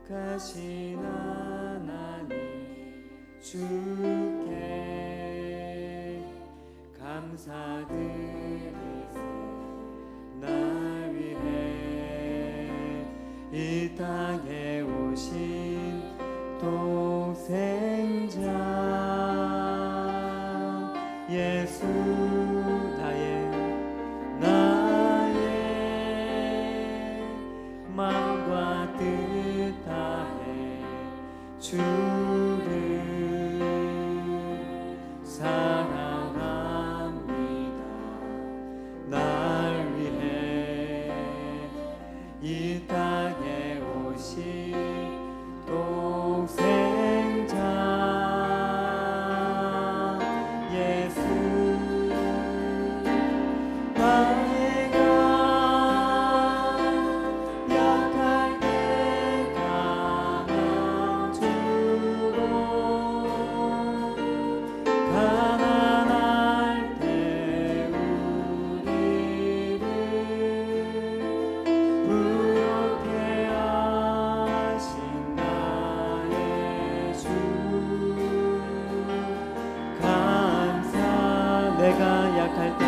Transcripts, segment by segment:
거룩하신 하나님 주께 감사드리세. 날 위해 이 땅에 오신 독생자 예수 나의 마음과 뜻 다해 주를 사랑합니다. 날 위해 이 땅에 오신 독생자 예수 내가 약할 때 강한 주로 가난할 때 우리를 부욕해 하신 나의 주 감사. 내가 약할 때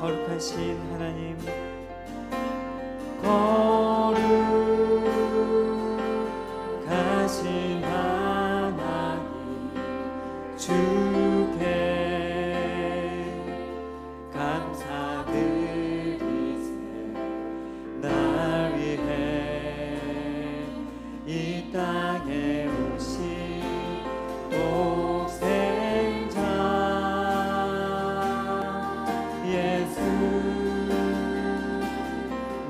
거룩하신 하나님, 거룩하신 하나님 주께 감사드리세. 날 위해 이 땅에 오신 독생자 예수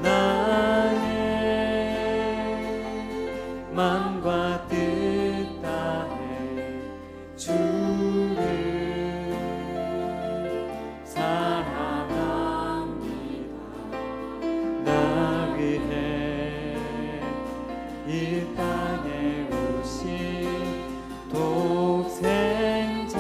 나의 마음과 뜻 다해 주를 사랑합니다. 날 위해 이 땅에 오신 독생자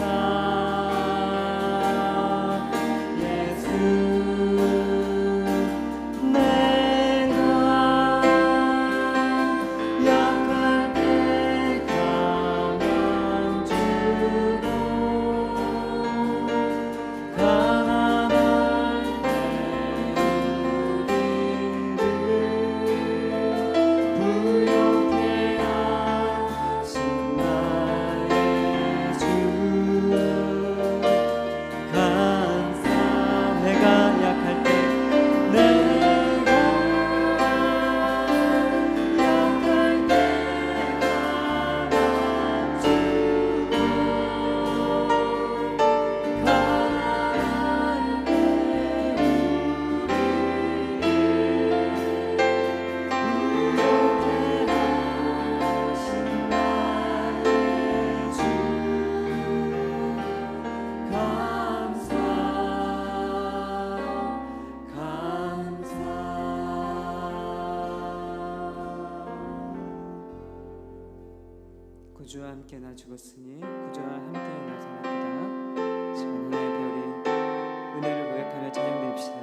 구주와 함께 나 죽었으니 구주와 함께 나 살았도다. 시간 하나의 배우리 은혜를 고백하며 찬양드립시다.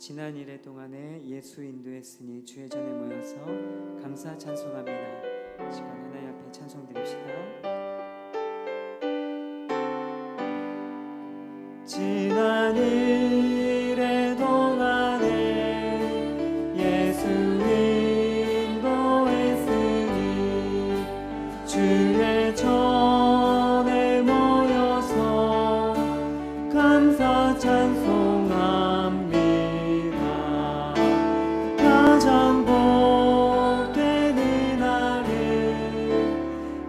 지난 1회 동안에 예수 인도했으니 주의 전에 모여서 감사 찬송합니다. 시간 하나님 앞에 찬송 드립시다. 지난 1회 동안에 예수 인도했으니 주의 전에 모여서 감사 찬송합니다. 가장 복된 이날은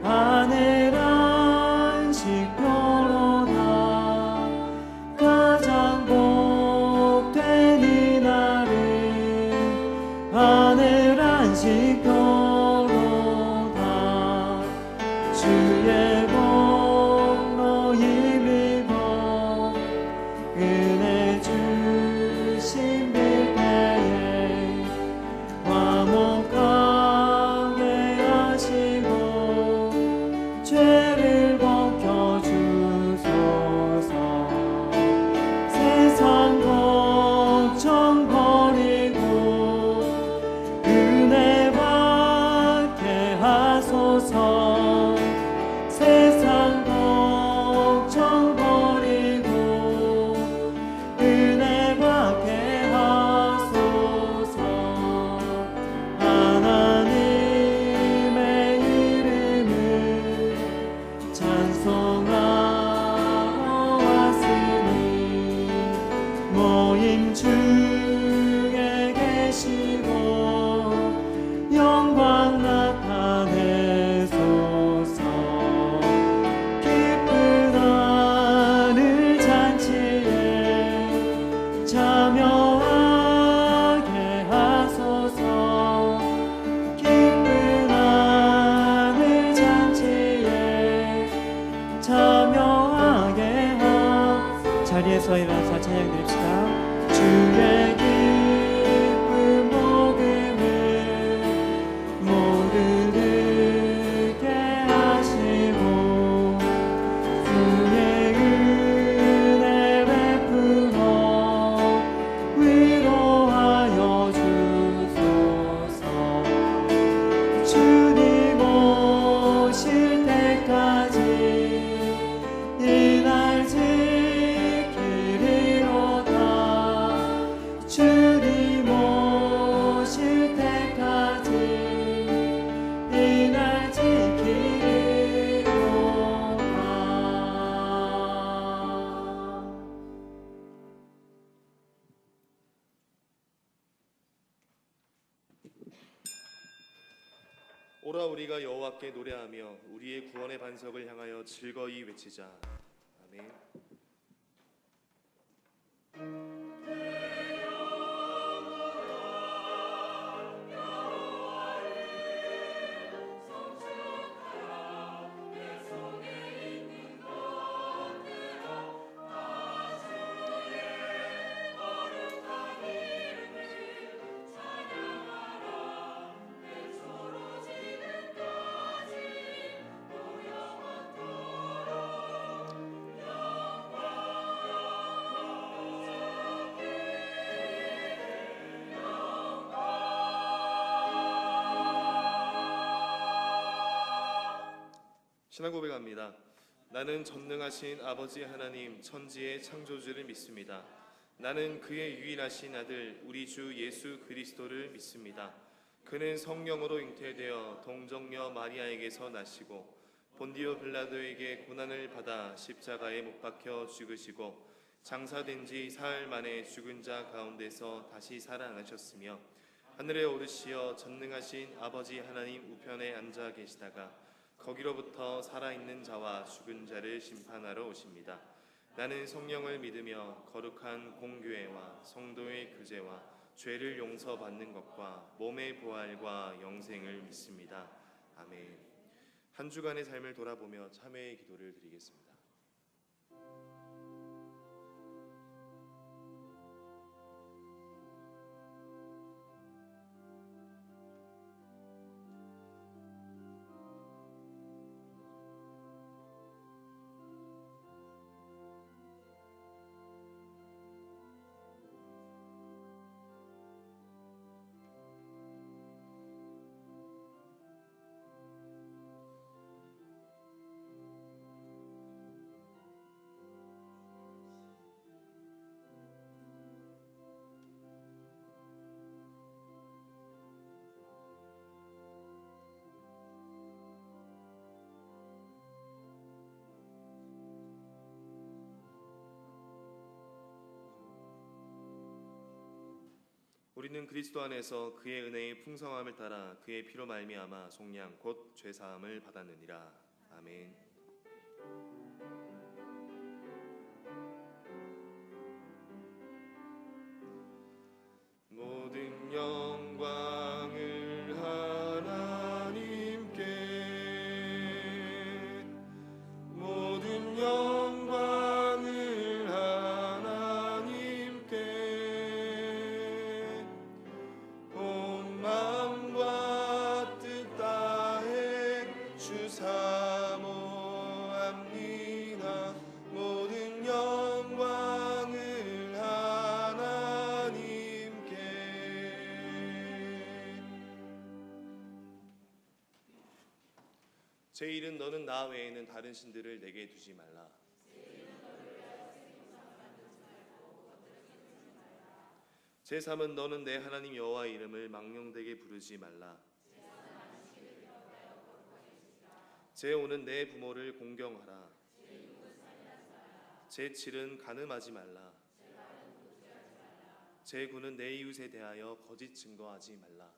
하늘 안식교로다. 가장 복된 이날은 하늘 안식교로다. 주의 복로 힘입어 은혜 주신 빌때에 화목하게 하시고 죄를 벗겨주소서. 세상 걱정 버리고 은혜 받게 하소서. 세상 걱정 버리고 은혜 받게 하소서. 하나님의 이름을 찬송하러 왔으니 모임 중에 계시고 영광 나타내소서. 기쁜 하늘 잔치에 참여하게 하소서. 기쁜 하늘 잔치에 참여하게 하소서. 자리에서 일어나서 찬양 드립시다. 주의 기쁜 복음을 모두 듣게 하시고 주의 은혜 베풀어 위로하여 주소서. 주님 오실 때까지 이날 지키리로다. 주님 오실 때까지 이날 지키리로다. 오라 우리가 여호와께 노래하며 우리의 구원의 반석을 향하여 즐거이 외치자. 아멘. 신앙 고백합니다. 나는 전능하신 아버지 하나님 천지의 창조주를 믿습니다. 나는 그의 유일하신 아들 우리 주 예수 그리스도를 믿습니다. 그는 성령으로 잉태되어 동정녀 마리아에게서 나시고 본디오 빌라도에게 고난을 받아 십자가에 못 박혀 죽으시고 장사된 지 사흘 만에 죽은 자 가운데서 다시 살아나셨으며 하늘에 오르시어 전능하신 아버지 하나님 우편에 앉아 계시다가 거기로부터 살아있는 자와 죽은 자를 심판하러 오십니다. 나는 성령을 믿으며 거룩한 공교회와 성도의 교제와 죄를 용서받는 것과 몸의 부활과 영생을 믿습니다. 아멘. 한 주간의 삶을 돌아보며 참회의 기도를 드리겠습니다. 우리는 그리스도 안에서 그의 은혜의 풍성함을 따라 그의 피로 말미암아 속량 곧 죄사함을 받았느니라. 아멘. 모든 영광을 하나님께, 모든 영광을 하나님께, 온 마음과 뜻 다해 주 사모합니다. 모든 영광을 하나님께. 제 일은 너는 나 외에는 다른 신들을 내게 두지 말라. 제3은 너는 내 하나님 여호와의 이름을 망령되게 부르지 말라. 제5는 내 부모를 공경하라. 제7은 간음하지 말라. 제9는 내 이웃에 대하여 거짓 증거하지 말라.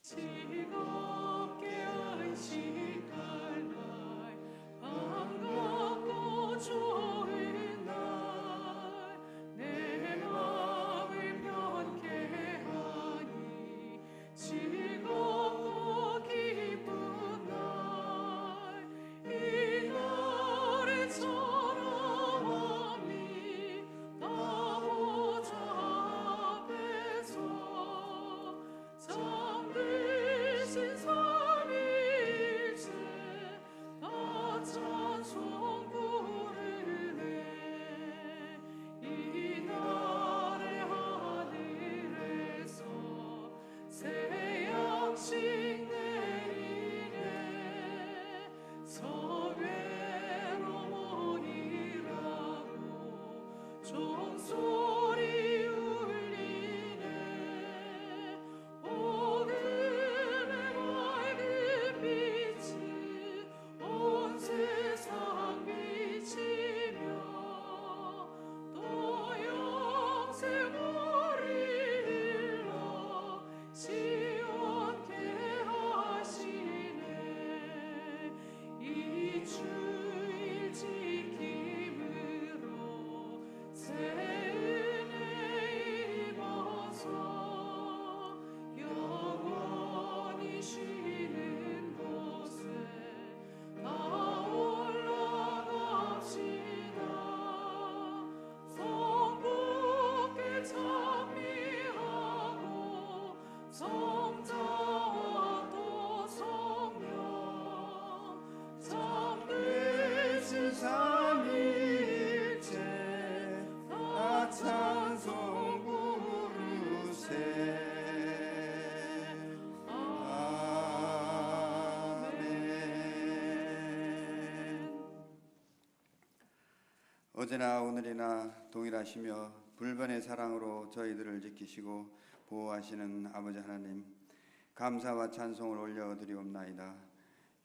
즐겁게 안식할 날, 반갑고 좋은 날, 내 마음을 편케 하니 즐겁고 기쁜 날, 이 날에 찬양하니 나 보좌 앞에서 잠드신 삼위일체 다 찬송 부르네. 이 날의 하늘에서 새 양식 내리네. 서괴로 모이라고 종소리 울리네. 어둠의 맑은 빛이 온 세상 비치며 또 영생을 일러 시원케 하시네. 이 주일 지킴으로 새 은혜 입어서 영원히 쉬는 곳에 다 올라갑시다. 성부께 찬미하고 성자와 또 성령 잠드신 삼위일체 다 찬송 부르세. 아멘. 어제나 오늘이나 동일하시며 불변의 사랑으로 저희들을 지키시고 보호하시는 아버지 하나님, 감사와 찬송을 올려드리옵나이다.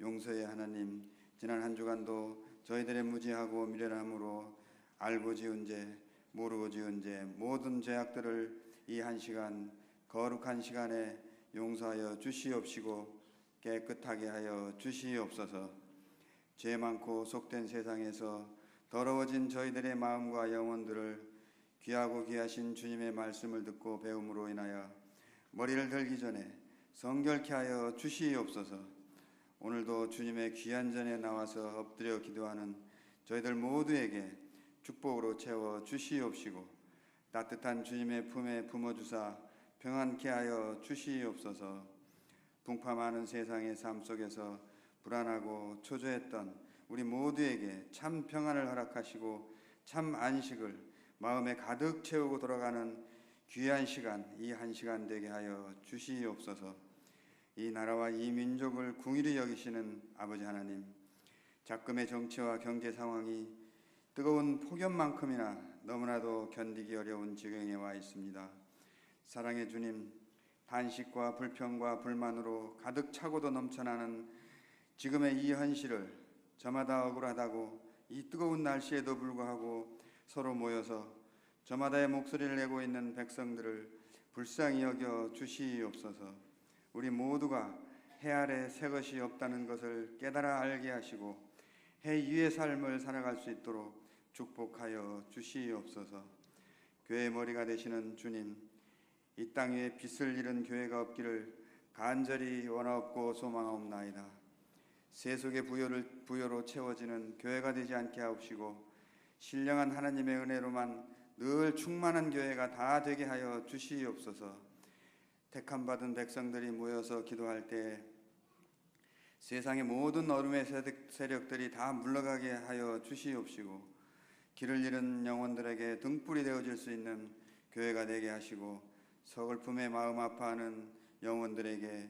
용서의 하나님, 지난 한 주간도 저희들의 무지하고 미련함으로 알고 지은 죄, 모르고 지은 죄, 모든 죄악들을 이 한 시간, 거룩한 시간에 용서하여 주시옵시고 깨끗하게 하여 주시옵소서. 죄 많고 속된 세상에서 더러워진 저희들의 마음과 영혼들을 귀하고 귀하신 주님의 말씀을 듣고 배움으로 인하여 머리를 들기 전에 성결케 하여 주시옵소서. 오늘도 주님의 귀한 전에 나와서 엎드려 기도하는 저희들 모두에게 축복으로 채워 주시옵시고 따뜻한 주님의 품에 품어주사 평안케 하여 주시옵소서. 풍파 많은 세상의 삶 속에서 불안하고 초조했던 우리 모두에게 참 평안을 허락하시고 참 안식을 마음에 가득 채우고 돌아가는 귀한 시간, 이 한 시간 되게 하여 주시옵소서. 이 나라와 이 민족을 궁일히 여기시는 아버지 하나님, 작금의 정치와 경제 상황이 뜨거운 폭염만큼이나 너무나도 견디기 어려운 지경에 와 있습니다. 사랑의 주님, 단식과 불평과 불만으로 가득 차고도 넘쳐나는 지금의 이 현실을 저마다 억울하다고 이 뜨거운 날씨에도 불구하고 서로 모여서 저마다의 목소리를 내고 있는 백성들을 불쌍히 여겨 주시옵소서. 우리 모두가 해 아래 새 것이 없다는 것을 깨달아 알게 하시고 해 위의 삶을 살아갈 수 있도록 축복하여 주시옵소서. 교회의 머리가 되시는 주님, 이 땅 위에 빛을 잃은 교회가 없기를 간절히 원하옵고 소망하옵나이다. 세속의 부여로 채워지는 교회가 되지 않게 하옵시고 신령한 하나님의 은혜로만 늘 충만한 교회가 다 되게 하여 주시옵소서. 택함받은 백성들이 모여서 기도할 때 세상의 모든 어둠의 세력들이 다 물러가게 하여 주시옵시고 길을 잃은 영혼들에게 등불이 되어질 수 있는 교회가 되게 하시고 서글픔에 마음 아파하는 영혼들에게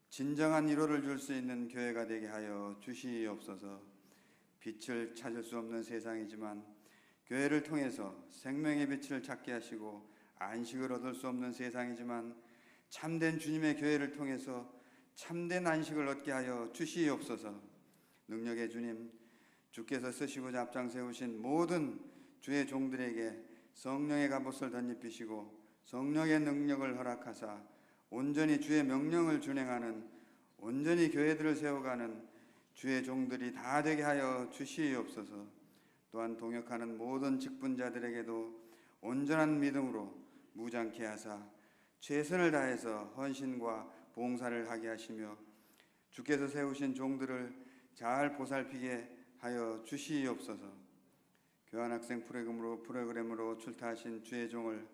진정한 위로를 줄 수 있는 교회가 되게 하여 주시옵소서. 빛을 찾을 수 없는 세상이지만 교회를 통해서 생명의 빛을 찾게 하시고 안식을 얻을 수 없는 세상이지만 참된 주님의 교회를 통해서 참된 안식을 얻게 하여 주시옵소서. 능력의 주님, 주께서 쓰시고자 앞장 세우신 모든 주의 종들에게 성령의 갑옷을 덧입히시고 성령의 능력을 허락하사 온전히 주의 명령을 준행하는 온전히 교회들을 세워가는 주의 종들이 다 되게 하여 주시옵소서. 또한 동역하는 모든 직분자들에게도 온전한 믿음으로 무장케 하사 최선을 다해서 헌신과 봉사를 하게 하시며 주께서 세우신 종들을 잘 보살피게 하여 주시옵소서. 교환학생 프로그램으로 출타하신 주의 종을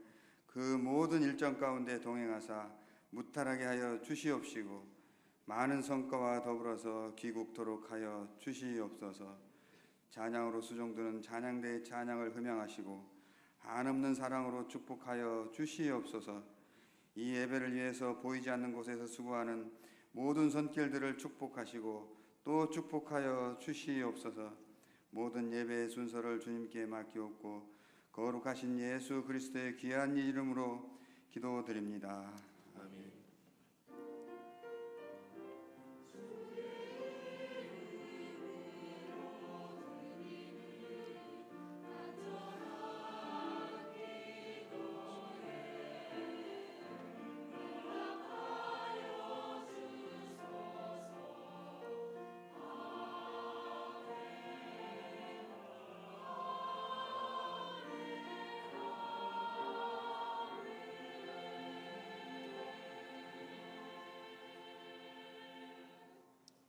그 모든 일정 가운데 동행하사 무탈하게 하여 주시옵시고 많은 성과와 더불어서 귀국토록 하여 주시옵소서. 찬양으로 수종드는 찬양대의 찬양을 흠양하시고 한없는 사랑으로 축복하여 주시옵소서. 이 예배를 위해서 보이지 않는 곳에서 수고하는 모든 손길들을 축복하시고 또 축복하여 주시옵소서. 모든 예배의 순서를 주님께 맡기옵고 거룩하신 예수 그리스도의 귀한 이름으로 기도드립니다. 아멘.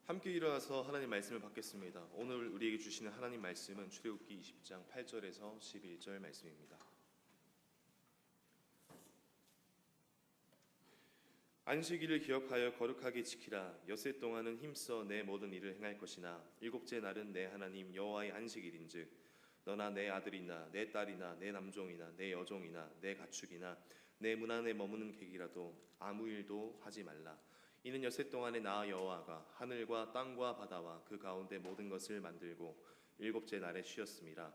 함께 일어나서 하나님 말씀을 받겠습니다. 오늘 우리에게 주시는 하나님 말씀은 출애굽기 20장 8절에서 11절 말씀입니다. 안식일을 기억하여 거룩하게 지키라. 엿새 동안은 힘써 내 모든 일을 행할 것이나 일곱째 날은 내 하나님 여호와의 안식일인즉 너나 내 아들이나 내 딸이나 내 남종이나 내 여종이나 내 가축이나 내 문 안에 머무는 객이라도 아무 일도 하지 말라. 이는 엿새 동안에 나 여호와가 하늘과 땅과 바다와 그 가운데 모든 것을 만들고 일곱째 날에 쉬었음이라.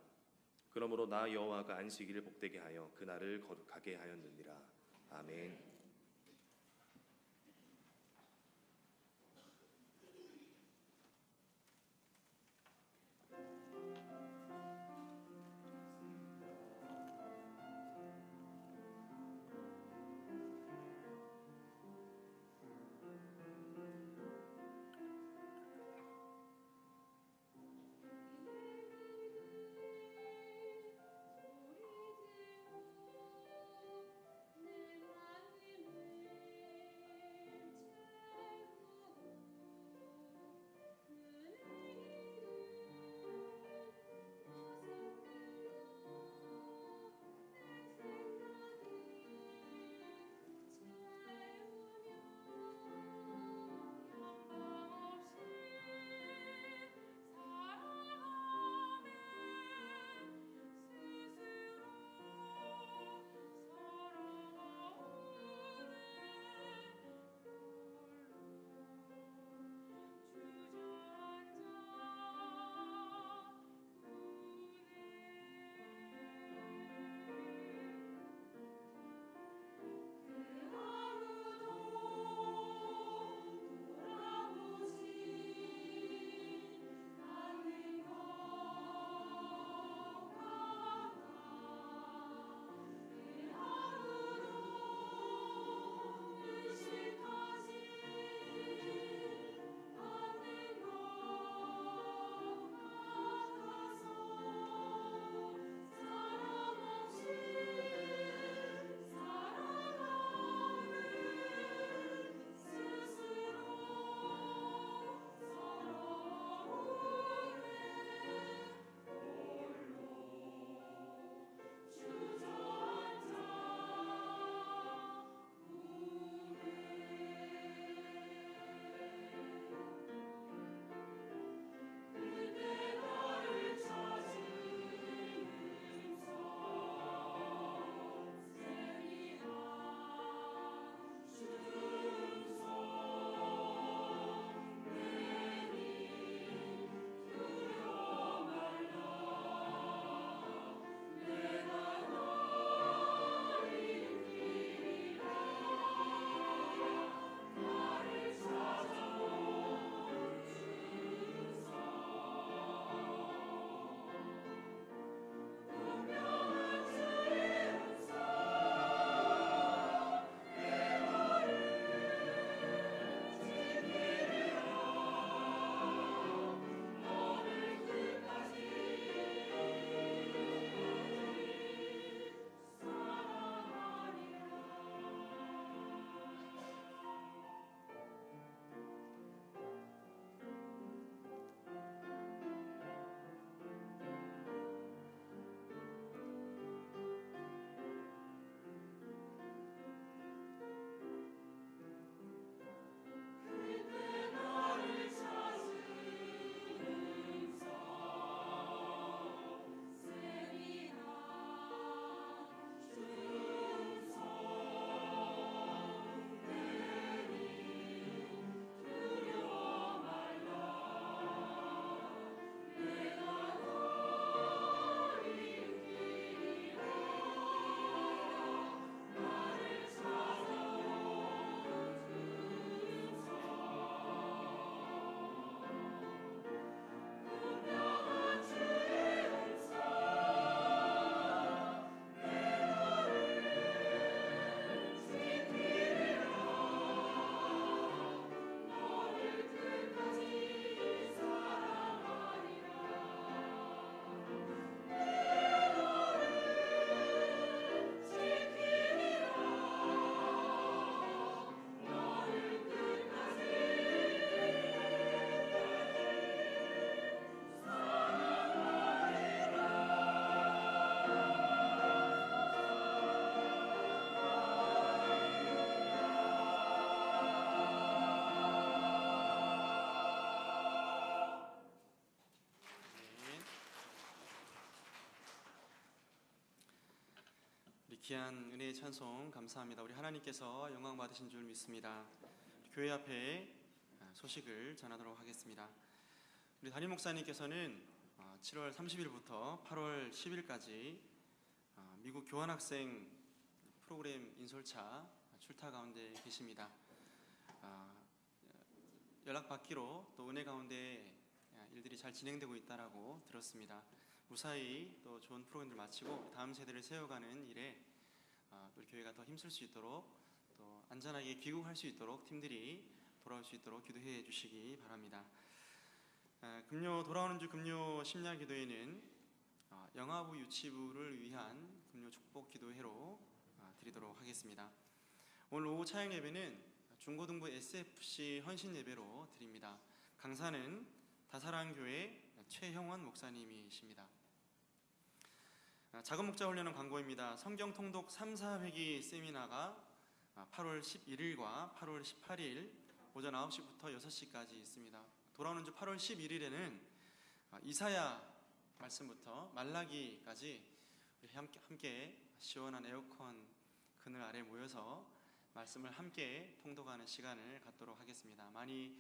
그러므로 나 여호와가 안식일을 복되게 하여 그 날을 거룩하게 하였느니라. 아멘. 귀한 은혜의 찬송 감사합니다. 우리 하나님께서 영광 받으신 줄 믿습니다. 교회 앞에 소식을 전하도록 하겠습니다. 우리 담임 목사님께서는 7월 30일부터 8월 10일까지 미국 교환학생 프로그램 인솔차 출타 가운데 계십니다. 연락받기로 또 은혜 가운데 일들이 잘 진행되고 있다라고 들었습니다. 무사히 또 좋은 프로그램들 마치고 다음 세대를 세워가는 일에 우리 교회가 더 힘쓸 수 있도록 또 안전하게 귀국할 수 있도록 팀들이 돌아올 수 있도록 기도해 주시기 바랍니다. 돌아오는 주 금요 심야 기도회는 영아부 유치부를 위한 금요 축복 기도회로 드리도록 하겠습니다. 오늘 오후 차양 예배는 중고등부 SFC 헌신 예배로 드립니다. 강사는 다사랑교회 최형원 목사님이십니다. 작은 목자 훈련은 광고입니다. 성경 통독 3, 4회기 세미나가 8월 11일과 8월 18일 오전 9시부터 6시까지 있습니다. 돌아오는 주 8월 11일에는 이사야 말씀부터 말라기까지 우리 함께 시원한 에어컨 그늘 아래 모여서 말씀을 함께 통독하는 시간을 갖도록 하겠습니다. 많이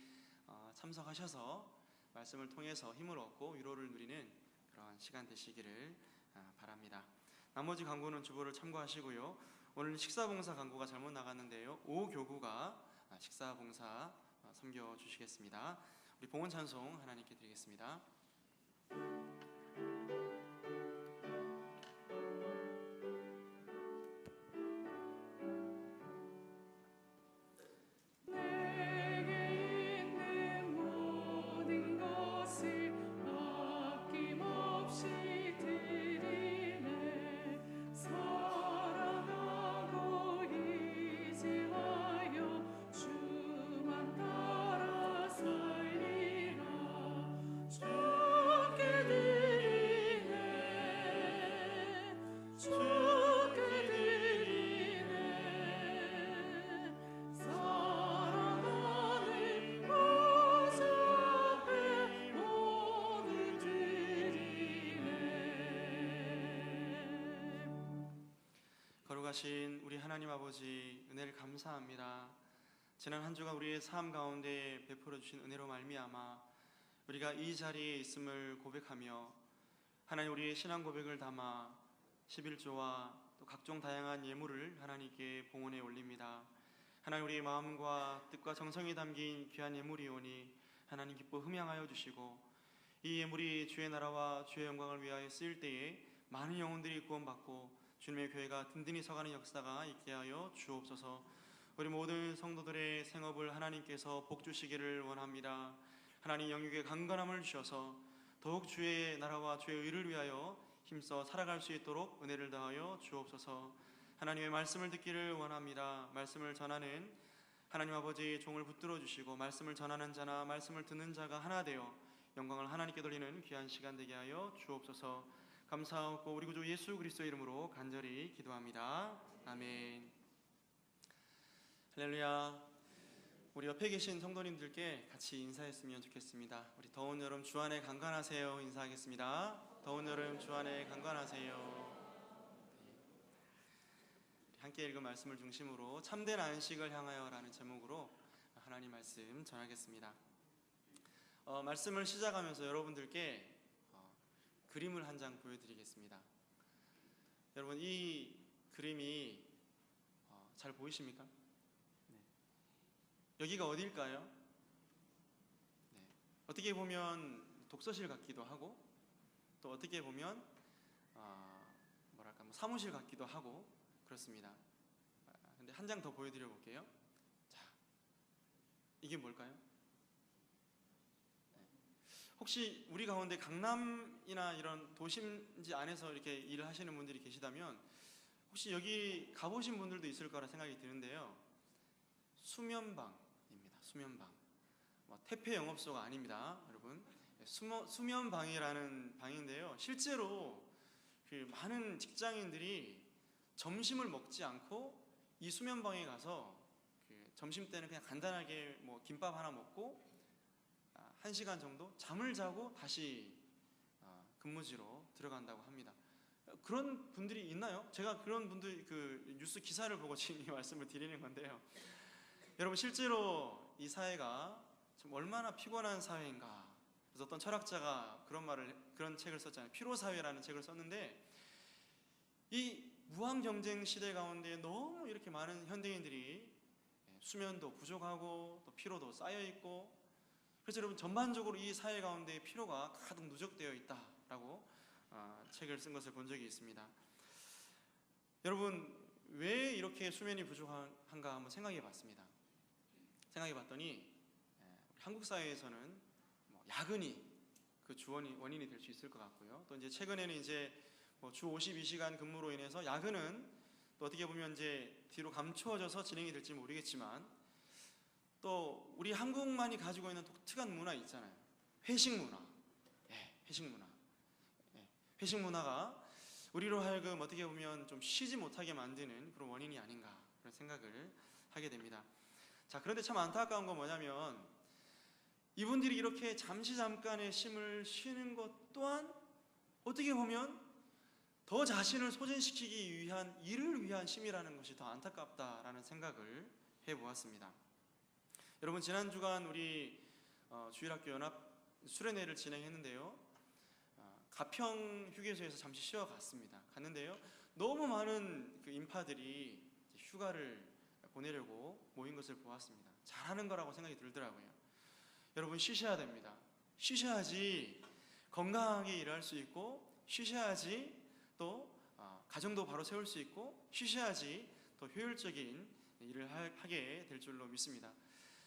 참석하셔서 말씀을 통해서 힘을 얻고 위로를 누리는 그런 시간 되시기를 바랍니다. 나머지 광고는 주보를 참고하시고요. 오늘 식사봉사 광고가 잘못 나갔는데요. 오교구가 식사봉사 섬겨주시겠습니다. 우리 봉헌 찬송 하나님께 드리겠습니다. 거룩하신 우리 하나님 아버지, 은혜를 감사합니다. 지난 한 주간 우리의 삶 가운데 베풀어 주신 은혜로 말미암아 우리가 이 자리에 있음을 고백하며 하나님 우리의 신앙 고백을 담아 11조와 또 각종 다양한 예물을 하나님께 봉헌해 올립니다. 하나님 우리의 마음과 뜻과 정성이 담긴 귀한 예물이오니 하나님 기뻐 흠양하여 주시고 이 예물이 주의 나라와 주의 영광을 위하여 쓰일 때에 많은 영혼들이 구원받고 주님의 교회가 든든히 서가는 역사가 있게 하여 주옵소서. 우리 모든 성도들의 생업을 하나님께서 복 주시기를 원합니다. 하나님 영육의 강건함을 주셔서 더욱 주의 나라와 주의 의를 위하여 힘써 살아갈 수 있도록 은혜를 다하여 주옵소서. 하나님의 말씀을 듣기를 원합니다. 말씀을 전하는 하나님 아버지 종을 붙들어 주시고 말씀을 전하는 자나 말씀을 듣는 자가 하나 되어 영광을 하나님께 돌리는 귀한 시간 되게 하여 주옵소서. 감사하고 우리 구주 예수 그리스도의 이름으로 간절히 기도합니다. 아멘. 할렐루야. 우리 옆에 계신 성도님들께 같이 인사했으면 좋겠습니다. 우리 더운 여름 주 안에 강건하세요 인사하겠습니다. 더운 여름 주 안에 강건하세요. 함께 읽은 말씀을 중심으로 참된 안식을 향하여라는 제목으로 하나님 말씀 전하겠습니다. 말씀을 시작하면서 여러분들께 그림을 한 장 보여드리겠습니다. 여러분 이 그림이 잘 보이십니까? 네. 여기가 어디일까요? 네. 어떻게 보면 독서실 같기도 하고 또 어떻게 보면 사무실 같기도 하고 그렇습니다. 근데 한 장 더 보여드려 볼게요. 자, 이게 뭘까요? 혹시 우리 가운데 강남이나 이런 도심지 안에서 이렇게 일을 하시는 분들이 계시다면 혹시 여기 가보신 분들도 있을 거라 생각이 드는데요. 수면방입니다. 수면방. 퇴폐 영업소가 아닙니다, 여러분. 수면방이라는 방인데요. 실제로 그 많은 직장인들이 점심을 먹지 않고 이 수면방에 가서 그 점심 때는 그냥 간단하게 김밥 하나 먹고 1시간 정도 잠을 자고 다시 근무지로 들어간다고 합니다. 그런 분들이 있나요? 제가 그런 분들 그 뉴스 기사를 보고 지금 이 말씀을 드리는 건데요. 여러분 실제로 이 사회가 좀 얼마나 피곤한 사회인가. 그래서 어떤 철학자가 그런 책을 썼잖아요. 피로 사회라는 책을 썼는데 이 무한 경쟁 시대 가운데 너무 이렇게 많은 현대인들이 수면도 부족하고 또 피로도 쌓여 있고 그래서 여러분 전반적으로 이 사회 가운데 피로가 가득 누적되어 있다라고 책을 쓴 것을 본 적이 있습니다. 여러분 왜 이렇게 수면이 부족한가 한번 생각해 봤습니다. 생각해 봤더니 한국 사회에서는 야근이 그 원인이 될 수 있을 것 같고요. 또 이제 최근에는 이제 주 52시간 근무로 인해서 야근은 또 어떻게 보면 이제 뒤로 감추어져서 진행이 될지 모르겠지만 또 우리 한국만이 가지고 있는 독특한 문화 있잖아요. 회식 문화. 회식 문화가 우리로 하여금 어떻게 보면 좀 쉬지 못하게 만드는 그런 원인이 아닌가 그런 생각을 하게 됩니다. 자, 그런데 참 안타까운 건 뭐냐면 이분들이 이렇게 잠깐의 쉼을 쉬는 것 또한 어떻게 보면 더 자신을 소진시키기 위한 일을 위한 쉼이라는 것이 더 안타깝다라는 생각을 해보았습니다. 여러분 지난 주간 우리 주일학교 연합 수련회를 진행했는데요. 가평 휴게소에서 잠시 쉬어 갔는데요. 너무 많은 그 인파들이 휴가를 보내려고 모인 것을 보았습니다. 잘하는 거라고 생각이 들더라고요. 여러분 쉬셔야 됩니다. 쉬셔야지 건강하게 일할 수 있고 쉬셔야지 또 가정도 바로 세울 수 있고 쉬셔야지 더 효율적인 일을 하게 될 줄로 믿습니다.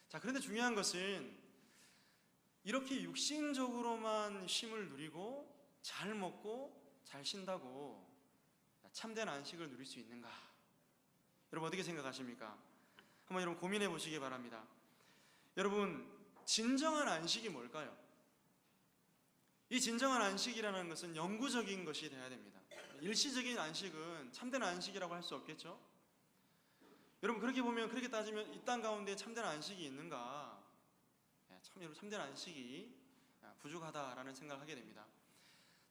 자, 그런데 중요한 것은 이렇게 육신적으로만 쉼을 누리고 잘 먹고 잘 쉰다고 참된 안식을 누릴 수 있는가? 여러분 어떻게 생각하십니까? 한번 여러분 고민해 보시기 바랍니다. 여러분 진정한 안식이 뭘까요? 이 진정한 안식이라는 것은 영구적인 것이 되어야 됩니다. 일시적인 안식은 참된 안식이라고 할 수 없겠죠? 여러분 그렇게 따지면 이 땅 가운데 참된 안식이 있는가? 여러분 참된 안식이 부족하다라는 생각을 하게 됩니다.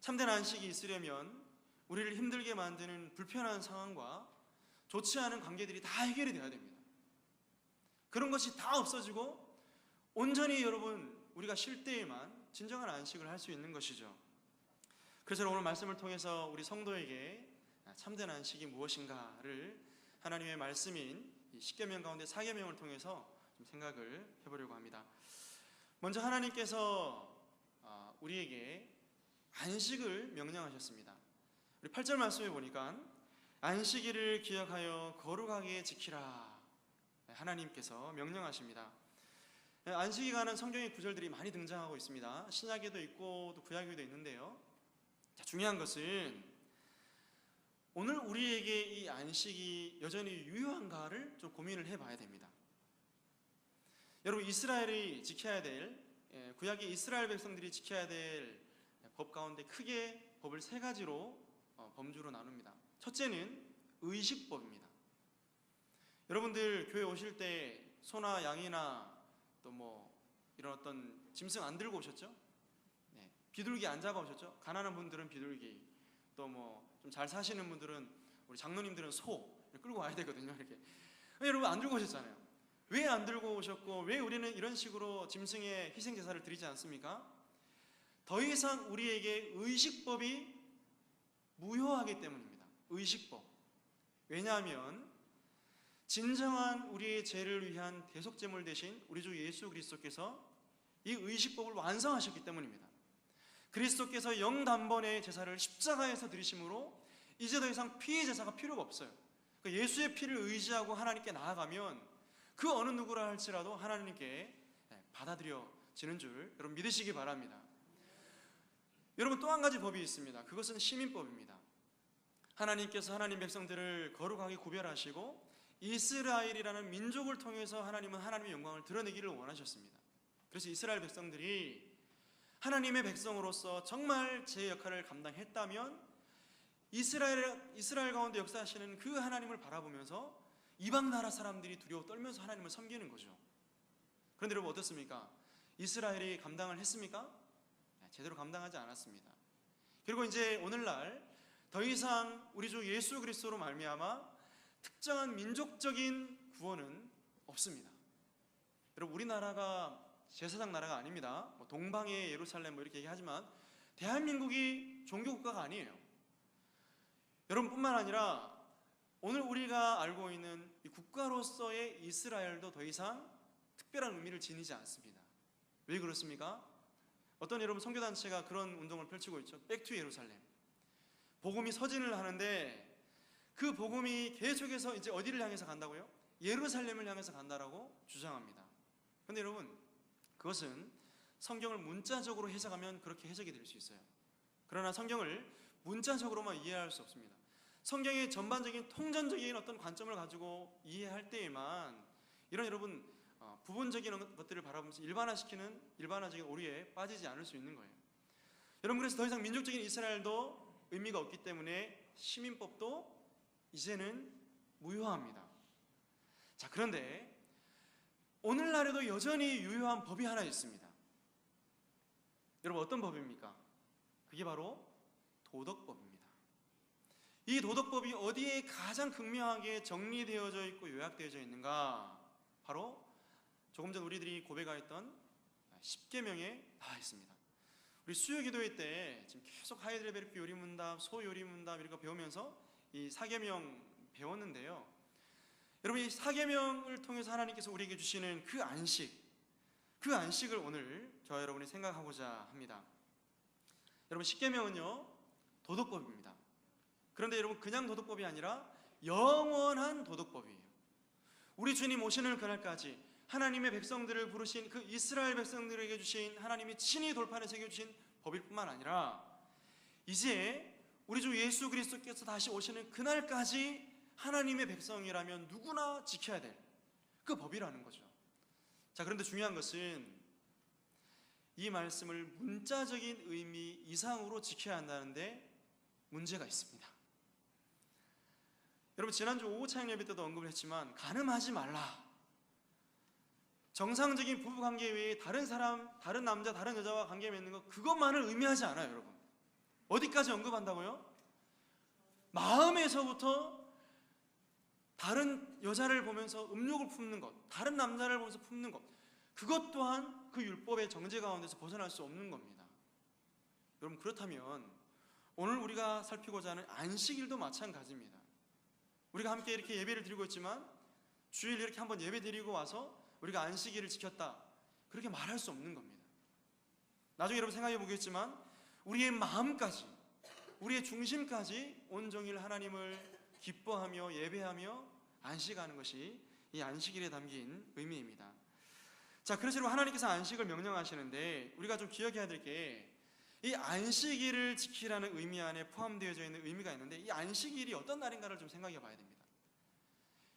참된 안식이 있으려면 우리를 힘들게 만드는 불편한 상황과 좋지 않은 관계들이 다 해결이 되어야 됩니다. 그런 것이 다 없어지고 온전히 여러분 우리가 쉴 때에만 진정한 안식을 할 수 있는 것이죠. 그래서 오늘 말씀을 통해서 우리 성도에게 참된 안식이 무엇인가를 하나님의 말씀인 십계명 가운데 사계명을 통해서 좀 생각을 해보려고 합니다. 먼저 하나님께서 우리에게 안식을 명령하셨습니다. 우리 8절 말씀에 보니까 안식일을 기억하여 거룩하게 지키라 하나님께서 명령하십니다. 안식에 관한 성경의 구절들이 많이 등장하고 있습니다. 신약에도 있고 또 구약에도 있는데요. 자, 중요한 것은 오늘 우리에게 이 안식이 여전히 유효한가를 좀 고민을 해봐야 됩니다. 여러분 이스라엘이 지켜야 될 구약의 이스라엘 백성들이 지켜야 될 법 가운데 크게 법을 3가지로 범주로 나눕니다. 첫째는 의식법입니다. 여러분들 교회 오실 때 소나 양이나 또 이런 어떤 짐승 안 들고 오셨죠? 비둘기 안 잡아오셨죠? 가난한 분들은 비둘기, 또 좀 잘 사시는 분들은 우리 장로님들은 소 끌고 와야 되거든요. 이렇게 여러분 안 들고 오셨잖아요. 왜 안 들고 오셨고 왜 우리는 이런 식으로 짐승의 희생 제사를 드리지 않습니까? 더 이상 우리에게 의식법이 무효하기 때문입니다. 의식법. 왜냐하면 진정한 우리의 죄를 위한 대속제물 대신 우리 주 예수 그리스도께서 이 의식법을 완성하셨기 때문입니다. 그리스도께서 영단번의 제사를 십자가에서 드리심으로 이제 더 이상 피의 제사가 필요가 없어요. 예수의 피를 의지하고 하나님께 나아가면 그 어느 누구라 할지라도 하나님께 받아들여지는 줄 여러분 믿으시기 바랍니다. 여러분 또 한 가지 법이 있습니다. 그것은 시민법입니다. 하나님께서 하나님 백성들을 거룩하게 구별하시고 이스라엘이라는 민족을 통해서 하나님은 하나님의 영광을 드러내기를 원하셨습니다. 그래서 이스라엘 백성들이 하나님의 백성으로서 정말 제 역할을 감당했다면 이스라엘 가운데 역사하시는 그 하나님을 바라보면서 이방 나라 사람들이 두려워 떨면서 하나님을 섬기는 거죠. 그런데 여러분 어떻습니까? 이스라엘이 감당을 했습니까? 제대로 감당하지 않았습니다. 그리고 이제 오늘날 더 이상 우리 주 예수 그리스도로 말미암아 특정한 민족적인 구원은 없습니다. 여러분, 우리나라가 제사장 나라가 아닙니다. 뭐 동방의 예루살렘 뭐 이렇게 얘기하지만 대한민국이 종교국가가 아니에요. 여러분뿐만 아니라 오늘 우리가 알고 있는 이 국가로서의 이스라엘도 더 이상 특별한 의미를 지니지 않습니다. 왜 그렇습니까? 어떤 여러분 선교단체가 그런 운동을 펼치고 있죠. 백투 예루살렘. 복음이 서진을 하는데 그 복음이 계속해서 이제 어디를 향해서 간다고요? 예루살렘을 향해서 간다라고 주장합니다. 그런데 여러분, 그것은 성경을 문자적으로 해석하면 그렇게 해석이 될 수 있어요. 그러나 성경을 문자적으로만 이해할 수 없습니다. 성경의 전반적인 통전적인 어떤 관점을 가지고 이해할 때에만 이런 여러분 부분적인 것들을 바라보면서 일반화적인 오류에 빠지지 않을 수 있는 거예요. 여러분, 그래서 더 이상 민족적인 이스라엘도 의미가 없기 때문에 시민법도 이제는 무효합니다. 자, 그런데 오늘날에도 여전히 유효한 법이 하나 있습니다. 여러분, 어떤 법입니까? 그게 바로 도덕법입니다. 이 도덕법이 어디에 가장 극명하게 정리되어져 있고 요약되어져 있는가? 바로 조금 전 우리들이 고백하였던 10계명에 나와 있습니다. 우리 수요기도회 때 지금 계속 하이델베르크 요리문답, 소요리문답 이런 거 배우면서 이 4계명 배웠는데요. 여러분, 이 4계명을 통해서 하나님께서 우리에게 주시는 그 안식을 오늘 저와 여러분이 생각하고자 합니다. 여러분, 10계명은요 도덕법입니다. 그런데 여러분, 그냥 도덕법이 아니라 영원한 도덕법이에요. 우리 주님 오시는 그날까지 하나님의 백성들을 부르신 그 이스라엘 백성들에게 주신 하나님이 친히 돌판에 새겨주신 법일 뿐만 아니라 이제 우리 주 예수 그리스도께서 다시 오시는 그날까지 하나님의 백성이라면 누구나 지켜야 될 그 법이라는 거죠. 자, 그런데 중요한 것은 이 말씀을 문자적인 의미 이상으로 지켜야 한다는데 문제가 있습니다. 여러분, 지난주 오후 차영 예배 때도 언급을 했지만 간음하지 말라. 정상적인 부부관계 외에 다른 사람, 다른 남자, 다른 여자와 관계 맺는 것, 그것만을 의미하지 않아요. 여러분, 어디까지 언급한다고요? 마음에서부터 다른 여자를 보면서 음욕을 품는 것, 다른 남자를 보면서 품는 것, 그것 또한 그 율법의 정죄 가운데서 벗어날 수 없는 겁니다. 여러분, 그렇다면 오늘 우리가 살피고자 하는 안식일도 마찬가지입니다. 우리가 함께 이렇게 예배를 드리고 있지만 주일 이렇게 한번 예배 드리고 와서 우리가 안식일을 지켰다, 그렇게 말할 수 없는 겁니다. 나중에 여러분 생각해 보겠지만 우리의 마음까지, 우리의 중심까지 온종일 하나님을 기뻐하며 예배하며 안식하는 것이 이 안식일에 담긴 의미입니다. 자, 그래서 여러분, 하나님께서 안식을 명령하시는데 우리가 좀 기억해야 될 게 이 안식일을 지키라는 의미 안에 포함되어져 있는 의미가 있는데 이 안식일이 어떤 날인가를 좀 생각해 봐야 됩니다.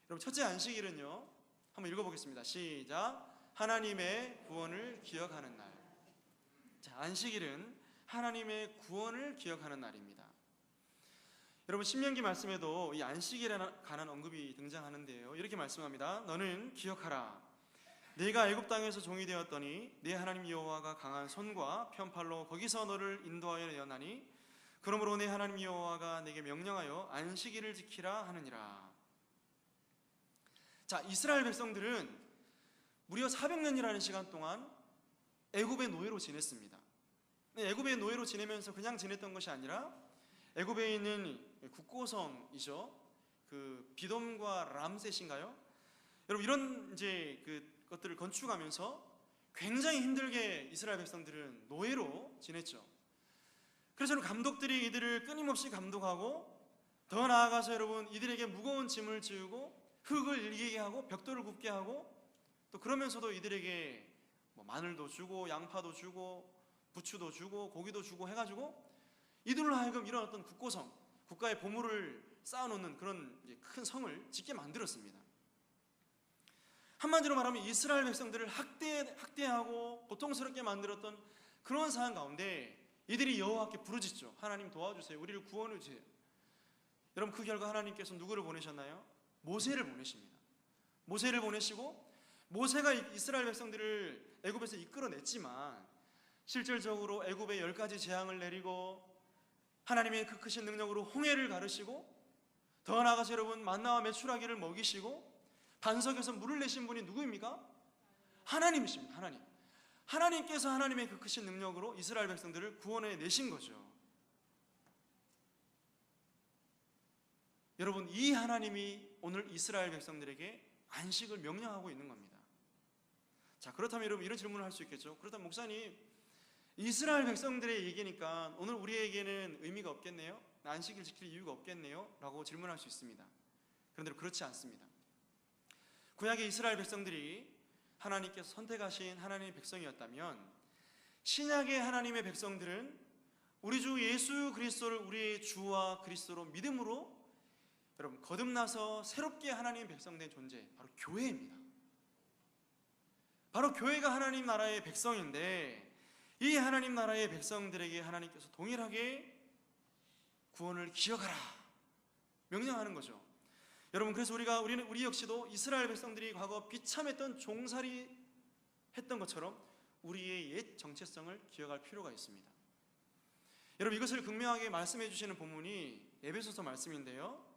여러분, 첫째 안식일은요, 한번 읽어보겠습니다. 시작. 하나님의 구원을 기억하는 날. 자, 안식일은 하나님의 구원을 기억하는 날입니다. 여러분, 신명기 말씀에도 이 안식일에 관한 언급이 등장하는데요, 이렇게 말씀합니다. 너는 기억하라. 네가 애굽 땅에서 종이 되었더니 네 하나님 여호와가 강한 손과 편팔로 거기서 너를 인도하여 내었나니 그러므로 네 하나님 여호와가 네게 명령하여 안식일을 지키라 하느니라. 자, 이스라엘 백성들은 무려 400년이라는 시간 동안 애굽의 노예로 지냈습니다. 애굽의 노예로 지내면서 그냥 지냈던 것이 아니라 애굽에 있는 국고성이죠, 그 비돔과 람셋인가요? 여러분, 이런 이제 것들을 건축하면서 굉장히 힘들게 이스라엘 백성들은 노예로 지냈죠. 그래서 감독들이 이들을 끊임없이 감독하고, 더 나아가서 여러분, 이들에게 무거운 짐을 지우고 흙을 일기게 하고 벽돌을 굽게 하고, 또 그러면서도 이들에게 뭐 마늘도 주고 양파도 주고 부추도 주고 고기도 주고 해가지고 이들로 하여금 이런 어떤 국고성, 국가의 보물을 쌓아놓는 그런 큰 성을 짓게 만들었습니다. 한마디로 말하면 이스라엘 백성들을 학대하고 고통스럽게 만들었던 그런 상황 가운데 이들이 여호와께 부르짖죠. 하나님 도와주세요. 우리를 구원해 주세요. 여러분, 그 결과 하나님께서 누구를 보내셨나요? 모세를 보내십니다. 모세를 보내시고, 모세가 이스라엘 백성들을 애굽에서 이끌어냈지만 실질적으로 애굽에 10가지 재앙을 내리고 하나님의 그 크신 능력으로 홍해를 가르시고, 더 나아가서 여러분 만나와 메추라기를 먹이시고 반석에서 물을 내신 분이 누구입니까? 하나님이십니다. 하나님. 하나님께서 하나님의 그 크신 능력으로 이스라엘 백성들을 구원해 내신 거죠. 여러분, 이 하나님이 오늘 이스라엘 백성들에게 안식을 명령하고 있는 겁니다. 자, 그렇다면 여러분 이런 질문을 할 수 있겠죠. 그렇다면 목사님, 이스라엘 백성들의 얘기니까 오늘 우리에게는 의미가 없겠네요? 안식일 지킬 이유가 없겠네요? 라고 질문할 수 있습니다. 그런데 그렇지 않습니다. 구약의 이스라엘 백성들이 하나님께서 선택하신 하나님의 백성이었다면, 신약의 하나님의 백성들은 우리 주 예수 그리스도를 우리의 주와 그리스도로 믿음으로 여러분 거듭나서 새롭게 하나님의 백성된 존재, 바로 교회입니다. 바로 교회가 하나님 나라의 백성인데, 이 하나님 나라의 백성들에게 하나님께서 동일하게 구원을 기억하라 명령하는 거죠. 여러분, 그래서 우리 역시도 이스라엘 백성들이 과거 비참했던 종살이 했던 것처럼 우리의 옛 정체성을 기억할 필요가 있습니다. 여러분, 이것을 극명하게 말씀해 주시는 본문이 에베소서 말씀인데요,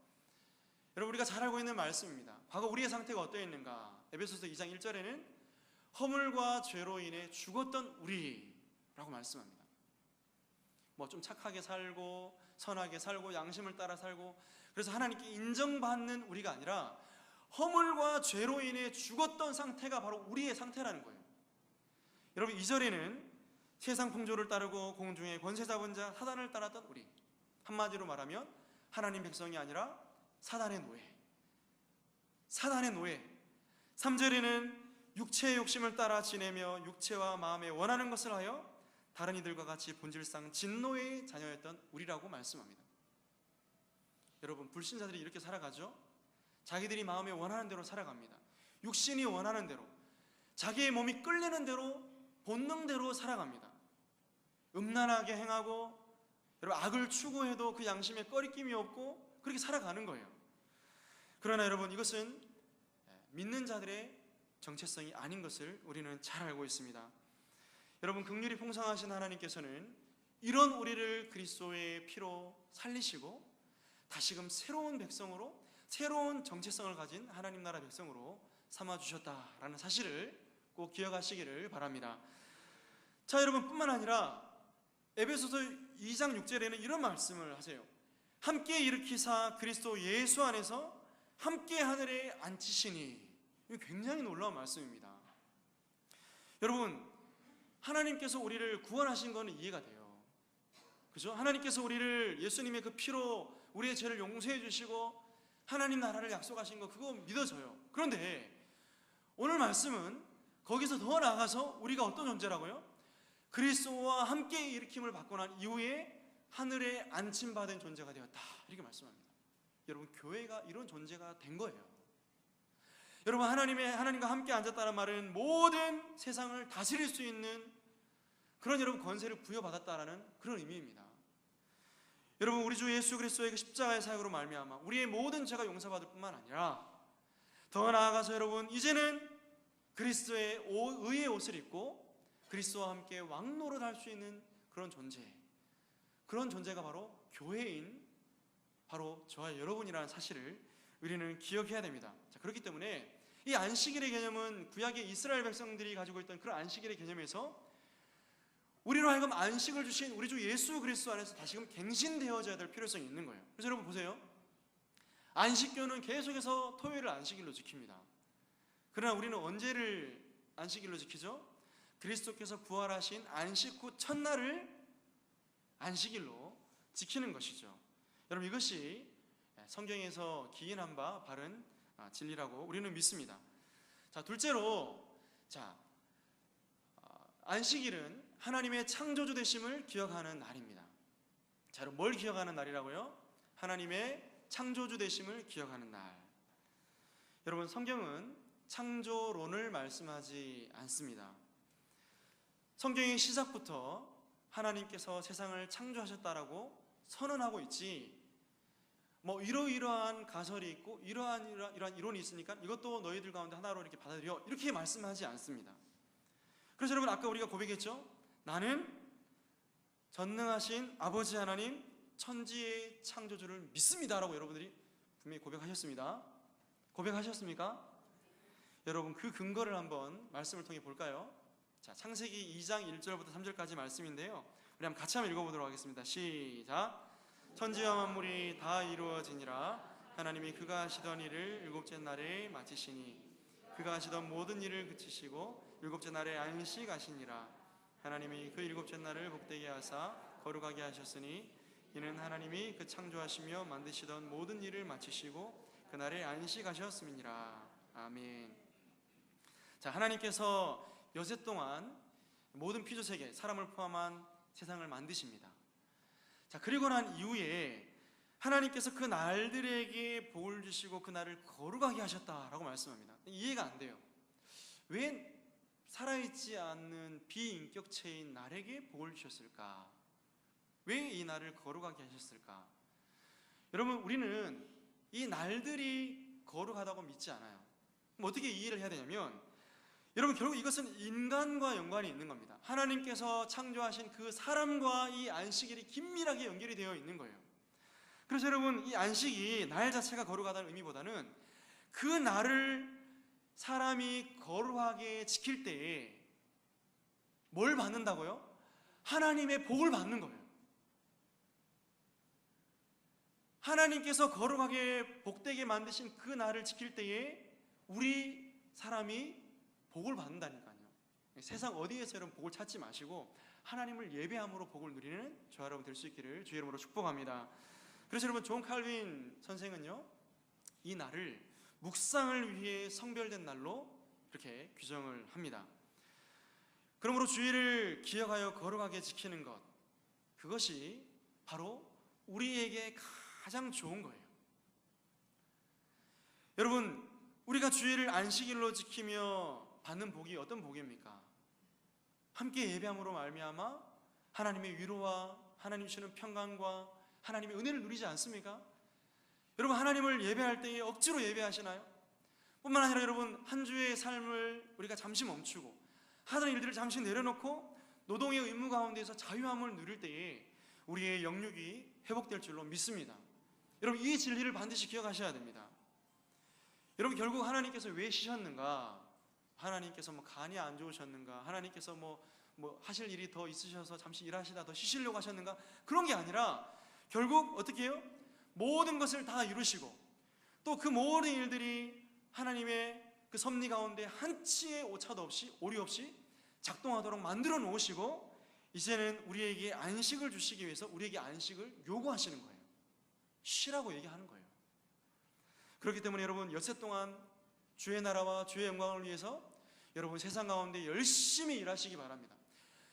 여러분 우리가 잘 알고 있는 말씀입니다. 과거 우리의 상태가 어떠했는가? 에베소서 2장 1절에는 허물과 죄로 인해 죽었던 우리라고 말씀합니다. 뭐 좀 착하게 살고 선하게 살고 양심을 따라 살고, 그래서 하나님께 인정받는 우리가 아니라 허물과 죄로 인해 죽었던 상태가 바로 우리의 상태라는 거예요. 여러분, 2절에는 세상 풍조를 따르고 공중의 권세 잡은 자 사단을 따랐던 우리, 한마디로 말하면 하나님 백성이 아니라 사단의 노예. 3절에는 육체의 욕심을 따라 지내며 육체와 마음에 원하는 것을 하여 다른 이들과 같이 본질상 진노의 자녀였던 우리라고 말씀합니다. 여러분, 불신자들이 이렇게 살아가죠. 자기들이 마음에 원하는 대로 살아갑니다. 육신이 원하는 대로, 자기의 몸이 끌리는 대로, 본능대로 살아갑니다. 음란하게 행하고, 여러분 악을 추구해도 그 양심에 꺼리낌이 없고 그렇게 살아가는 거예요. 그러나 여러분, 이것은 믿는 자들의 정체성이 아닌 것을 우리는 잘 알고 있습니다. 여러분, 긍휼이 풍성하신 하나님께서는 이런 우리를 그리스도의 피로 살리시고 다시금 새로운 백성으로, 새로운 정체성을 가진 하나님 나라 백성으로 삼아주셨다라는 사실을 꼭 기억하시기를 바랍니다. 자, 여러분, 뿐만 아니라 에베소서 2장 6절에는 이런 말씀을 하세요. 함께 일으키사 그리스도 예수 안에서 함께 하늘에 앉히시니. 이거 굉장히 놀라운 말씀입니다. 여러분, 하나님께서 우리를 구원하신 것은 이해가 돼요. 그죠? 하나님께서 우리를 예수님의 그 피로 우리의 죄를 용서해 주시고 하나님 나라를 약속하신 거, 그거 믿어져요. 그런데 오늘 말씀은 거기서 더 나아가서 우리가 어떤 존재라고요? 그리스도와 함께 일으킴을 받고 난 이후에 하늘에 안침받은 존재가 되었다, 이렇게 말씀합니다. 여러분, 교회가 이런 존재가 된 거예요. 여러분, 하나님과 함께 앉았다는 말은 모든 세상을 다스릴 수 있는 그런 여러분 권세를 부여받았다라는 그런 의미입니다. 여러분, 우리 주 예수 그리스도의 그 십자가의 사역으로 말미암아 우리의 모든 죄가 용서받을 뿐만 아니라 더 나아가서 여러분, 이제는 그리스도의 의의 옷을 입고 그리스도와 함께 왕노릇 할 수 있는 그런 존재, 그런 존재가 바로 교회인 바로 저와 여러분이라는 사실을 우리는 기억해야 됩니다. 자, 그렇기 때문에 이 안식일의 개념은 구약의 이스라엘 백성들이 가지고 있던 그런 안식일의 개념에서 우리로 하여금 안식을 주신 우리 주 예수 그리스도 안에서 다시금 갱신되어져야 될 필요성이 있는 거예요. 그래서 여러분 보세요. 안식교는 계속해서 토요일을 안식일로 지킵니다. 그러나 우리는 언제를 안식일로 지키죠? 그리스도께서 부활하신 안식 후 첫날을 안식일로 지키는 것이죠. 여러분, 이것이 성경에서 기인한 바 바른 진리라고 우리는 믿습니다. 자, 둘째로, 안식일은 하나님의 창조주 되심을 기억하는 날입니다. 자, 여러분, 뭘 기억하는 날이라고요? 하나님의 창조주 되심을 기억하는 날. 여러분, 성경은 창조론을 말씀하지 않습니다. 성경의 시작부터 하나님께서 세상을 창조하셨다라고 선언하고 있지, 뭐 이러이러한 가설이 있고 이러한 이론이 있으니까 이것도 너희들 가운데 하나로 이렇게 받아들여, 이렇게 말씀하지 않습니다. 그래서 여러분, 아까 우리가 고백했죠? 나는 전능하신 아버지 하나님, 천지의 창조주를 믿습니다라고 여러분들이 분명히 고백하셨습니다. 고백하셨습니까? 여러분 그 근거를 한번 말씀을 통해 볼까요? 자, 창세기 2장 1절부터 3절까지 말씀인데요. 우리 한번 같이 한번 읽어보도록 하겠습니다. 시작. 천지와 만물이 다 이루어지니라. 하나님이 그가 하시던 일을 일곱째 날에 마치시니 그가 하시던 모든 일을 그치시고 일곱째 날에 안식하시니라. 하나님이 그 일곱째 날을 복되게 하사 거룩하게 하셨으니 이는 하나님이 그 창조하시며 만드시던 모든 일을 마치시고 그날에 안식하셨음이니라. 아멘. 자, 하나님께서 여세 동안 모든 피조세계, 사람을 포함한 세상을 만드십니다. 자, 그리고 난 이후에 하나님께서 그 날들에게 복을 주시고 그 날을 거룩하게 하셨다라고 말씀합니다. 이해가 안 돼요. 왜 살아있지 않는 비인격체인 날에게 복을 주셨을까? 왜 이 날을 거룩하게 하셨을까? 여러분, 우리는 이 날들이 거룩하다고 믿지 않아요. 그럼 어떻게 이해를 해야 되냐면, 여러분 결국 이것은 인간과 연관이 있는 겁니다. 하나님께서 창조하신 그 사람과 이 안식일이 긴밀하게 연결이 되어 있는 거예요. 그래서 여러분, 이 안식이 날 자체가 거룩하다는 의미보다는 그 날을 사람이 거룩하게 지킬 때에 뭘 받는다고요? 하나님의 복을 받는 거예요. 하나님께서 거룩하게 복되게 만드신 그 날을 지킬 때에 우리 사람이 복을 받는다니까요. 세상 어디에서 여러분 복을 찾지 마시고 하나님을 예배함으로 복을 누리는 저와 여러분 될 수 있기를 주의 이름으로 축복합니다. 그래서 여러분 존 칼빈 선생은요, 이 날을 묵상을 위해 성별된 날로 이렇게 규정을 합니다. 그러므로 주일을 기억하여 거룩하게 지키는 것, 그것이 바로 우리에게 가장 좋은 거예요. 여러분, 우리가 주일을 안식일로 지키며 받는 복이 어떤 복입니까? 함께 예배함으로 말미암아 하나님의 위로와 하나님 주시는 평강과 하나님의 은혜를 누리지 않습니까? 여러분, 하나님을 예배할 때에 억지로 예배하시나요? 뿐만 아니라 여러분, 한 주의 삶을 우리가 잠시 멈추고 하던 일들을 잠시 내려놓고 노동의 의무 가운데서 자유함을 누릴 때에 우리의 영육이 회복될 줄로 믿습니다. 여러분, 이 진리를 반드시 기억하셔야 됩니다. 여러분, 결국 하나님께서 왜 쉬셨는가? 하나님께서 뭐 간이 안 좋으셨는가? 하나님께서 뭐 하실 일이 더 있으셔서 잠시 일하시다 더 쉬시려고 하셨는가? 그런 게 아니라 결국 어떻게 해요? 모든 것을 다 이루시고 또 그 모든 일들이 하나님의 그 섭리 가운데 한치의 오차도 없이 오류 없이 작동하도록 만들어 놓으시고 이제는 우리에게 안식을 주시기 위해서 우리에게 안식을 요구하시는 거예요. 쉬라고 얘기하는 거예요. 그렇기 때문에 여러분, 엿새 동안 주의 나라와 주의 영광을 위해서 여러분 세상 가운데 열심히 일하시기 바랍니다.